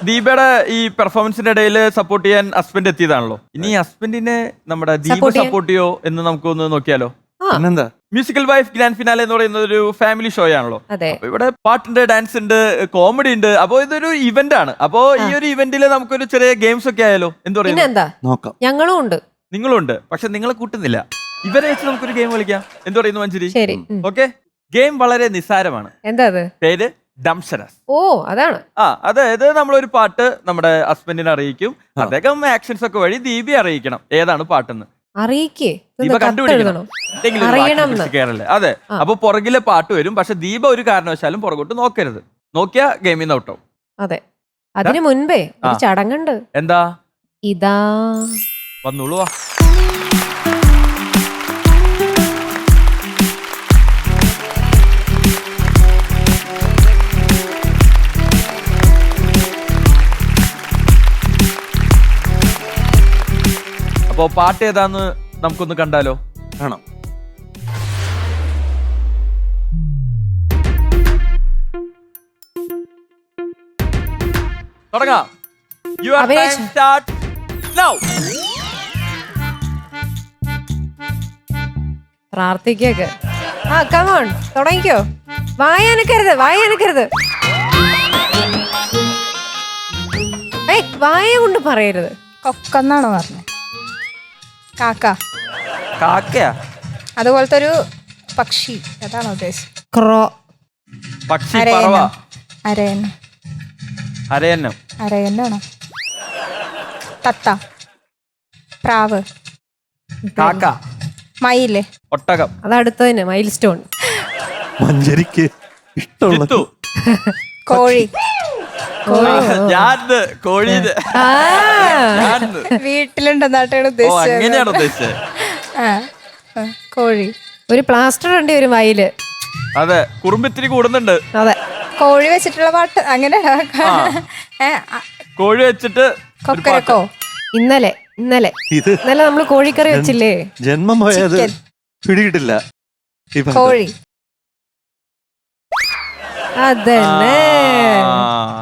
ദീപയുടെ ഈ പെർഫോമൻസിന്റെ ഇടയിൽ സപ്പോർട്ട് ചെയ്യാൻ ഹസ്ബൻഡ് എത്തിയതാണല്ലോ. ഇനി ഹസ്ബൻഡിനെ നമ്മുടെ ദീപ സപ്പോർട്ട് ചെയ്യോ എന്ന് നമുക്കൊന്ന് നോക്കിയാലോ? മ്യൂസിക്കൽ വൈഫ് ഗ്രാൻഡ് ഫിനാലെ എന്ന് പറയുന്നത് ഒരു ഫാമിലി ഷോ ആണല്ലോ. അപ്പൊ ഇവിടെ പാട്ടുണ്ട്, ഡാൻസ് ഉണ്ട്, കോമഡി ഉണ്ട്. അപ്പൊ ഇതൊരു ഇവന്റ് ആണ്. അപ്പൊ ഈ ഒരു ഇവന്റിൽ നമുക്കൊരു ചെറിയ ഗെയിംസ് ഒക്കെ ആയാലോ? എന്ത് പറയുന്നു? ഞങ്ങളും ഉണ്ട്. നിങ്ങളും ഉണ്ട്, പക്ഷെ നിങ്ങളെ കൂട്ടുന്നില്ല. ഇവരെ വെച്ച് നമുക്കൊരു ഗെയിം കളിക്കാം. എന്ത് പറയുന്നു മഞ്ജരി? ഓക്കെ. ഗെയിം വളരെ നിസ്സാരമാണ്. എന്താ പേര് ഡംഷനസ്. ഓ, അതാണ്. അതായത് നമ്മളൊരു പാട്ട് നമ്മുടെ ഹസ്ബൻഡിനെ അറിയിക്കും. അദ്ദേഹം ആക്ഷൻസ് ഒക്കെ വഴി ദീപി അറിയിക്കണം ഏതാണ് പാട്ടെന്ന്. അറിയിക്കേ ദീപ കണ്ടുപിടിക്കണം. അതെ. അപ്പൊ പുറകിലെ പാട്ട് വരും. പക്ഷെ ദീപ ഒരു കാരണവശാലും പുറകോട്ട് നോക്കരുത്. നോക്കിയാ ഗെയിമിൽ നിന്ന് ഔട്ടോ. അതെ. അതിനു മുൻപേ ചടങ്ങുണ്ട്. എന്താ? ഇതാ വന്നോളൂ. അപ്പോ പാട്ട് ഏതാന്ന് നമുക്കൊന്ന് കണ്ടാലോ? കാണാം. തുടങ്ങാം. Your time starts now. പ്രാർത്ഥിക്കൊക്കെ. കമോൺ, തുടങ്ങിക്കോ. വായനക്കരുത്. വായ കൊണ്ട് പറയരുത്. കൊക്കെന്നാണോ പറഞ്ഞത്? കാക്കയാ? അതുപോലത്തെ ഒരു പക്ഷി, അതാണോ ഉദ്ദേശിച്ചത്? ക്രോ. പക്ഷി. അരയന്നാണോ? തത്ത, പ്രാവ്, കാക്ക, മയില്, ഒട്ടകം. അതടുത്തതിന് മൈൽ സ്റ്റോൺ. മഞ്ജരിക്ക് ഇഷ്ടമുള്ള കോഴി. ഞാന് കോഴീന് വീട്ടിലുണ്ടെന്നാട്ടാണ് അങ്ങനെയാണ് ഉദ്ദേശിച്ചത്. കോഴി. ഒരു പ്ലാസ്റ്റർ ഉണ്ട് ഒരു വയല്. അതെ, കുറുമ്പിത്തിരി കൂടുന്നുണ്ട്. അതെ, കോഴി വെച്ചിട്ടുള്ള പാട്ട് അങ്ങനെ. കോഴി വെച്ചിട്ട് കൊക്കരക്കോ. ഇന്നലെ നമ്മള് കോഴിക്കറി വെച്ചില്ലേ? ജന്മം പോയത് പിടികിട്ടില്ല. കോഴി. അതന്നെ.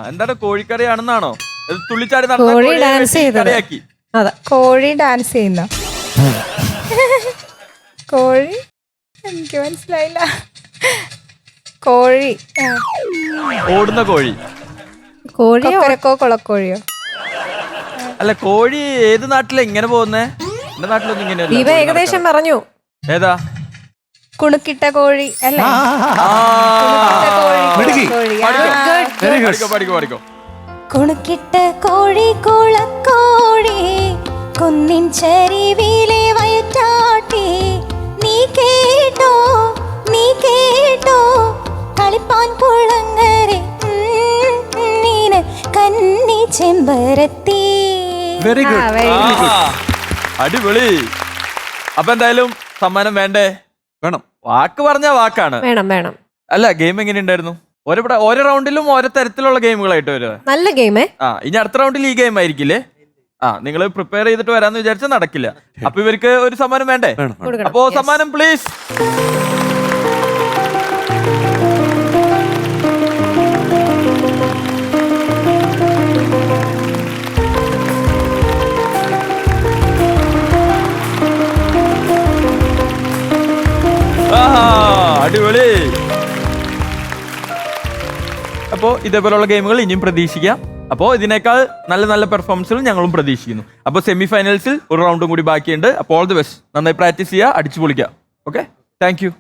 എന്താണ് കോഴിക്കറിയാണെന്നാണോ? തുള്ളിച്ചാടി കോഴി ഡാൻസ് ചെയ്തത്. അതെ, കോഴി ഡാൻസ് ചെയ്യുന്ന കോഴി. എനിക്ക് മനസ്സിലായില്ല. കോഴി. ഓടുന്ന കോഴി. കൊക്കരക്കോ കൊളക്കോഴിയോ? അല്ല, കോഴി ഏത് നാട്ടിലാ ഇങ്ങനെ പോകുന്നേ? എന്റെ നാട്ടിലൊന്നും ഇങ്ങനെ ഏകദേശം പറഞ്ഞു. ഏതാ? കുണുക്കിട്ട കോഴി അല്ലേ? പഠിക്കോ. കുണുക്കിട്ട കോഴി കുളക്കോഴി കുന്നിൻ ചരിവിലെ വയറ്റാട്ടി നീ കേട്ടോ കളിപ്പാൻ കുളങ്ങരെ നീന് കന്നി ചെമ്പരത്തി. Very good. അടിപൊളി. അപ്പൊ എന്തായാലും സമ്മാനം വേണ്ടേ? വേണം. വാക്ക് പറഞ്ഞ വാക്കാണ്. വേണം. അല്ല, ഗെയിം എങ്ങനെയുണ്ടായിരുന്നു? ഓരോ റൗണ്ടിലും ഓരോ തരത്തിലുള്ള ഗെയിമുകളായിട്ട് വരിക. നല്ല ഗെയിം. ഇനി അടുത്ത റൗണ്ടിൽ ഈ ഗെയിം ആയിരിക്കില്ലേ? നിങ്ങൾ പ്രിപ്പയർ ചെയ്തിട്ട് വരാന്ന് വിചാരിച്ചാൽ നടക്കില്ല. അപ്പൊ ഇവർക്ക് ഒരു സമ്മാനം വേണ്ടേ? അപ്പോ സമ്മാനം പ്ലീസ്. അടിപൊളി. അപ്പോൾ ഇതേപോലുള്ള ഗെയിമുകൾ ഇനിയും പ്രതീക്ഷിക്കാം. അപ്പോൾ ഇതിനേക്കാൾ നല്ല പെർഫോമൻസുകൾ ഞങ്ങളും പ്രതീക്ഷിക്കുന്നു. അപ്പോൾ സെമി ഫൈനൽസിൽ ഒരു റൗണ്ടും കൂടി ബാക്കിയുണ്ട്. അപ്പോൾ ഓൾ ദി ബെസ്റ്റ്. നന്നായി പ്രാക്ടീസ് ചെയ്യുക, അടിച്ചു പൊളിക്കുക. Okay, thank you.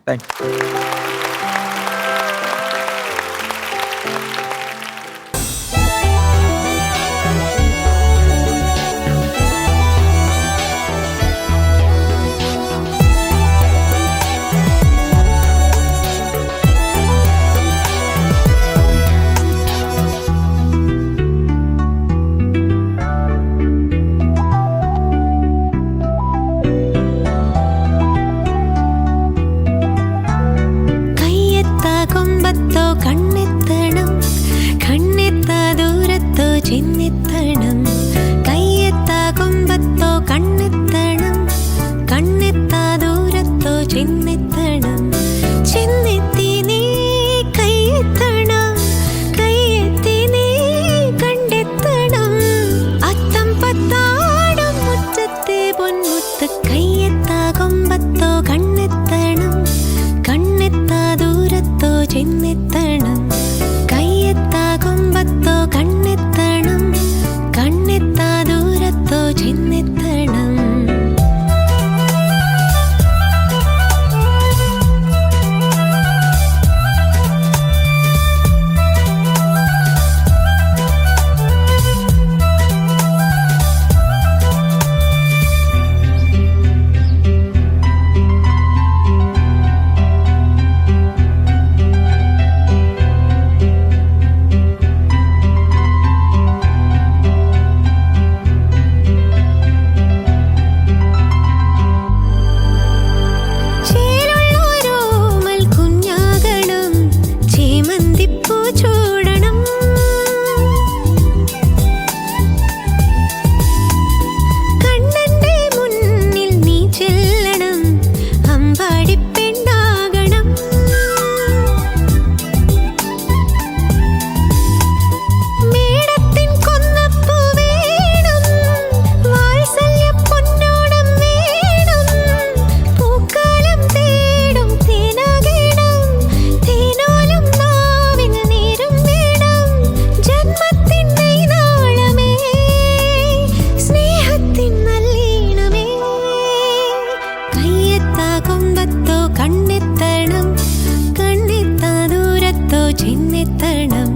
ചെന്നെത്തണം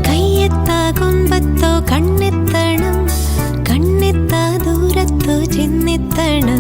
കയ്യെത്താ കൊമ്പത്തോ കണ്ണെത്തണം കണ്ണെത്താ ദൂരത്തോ ചെന്നെത്തണം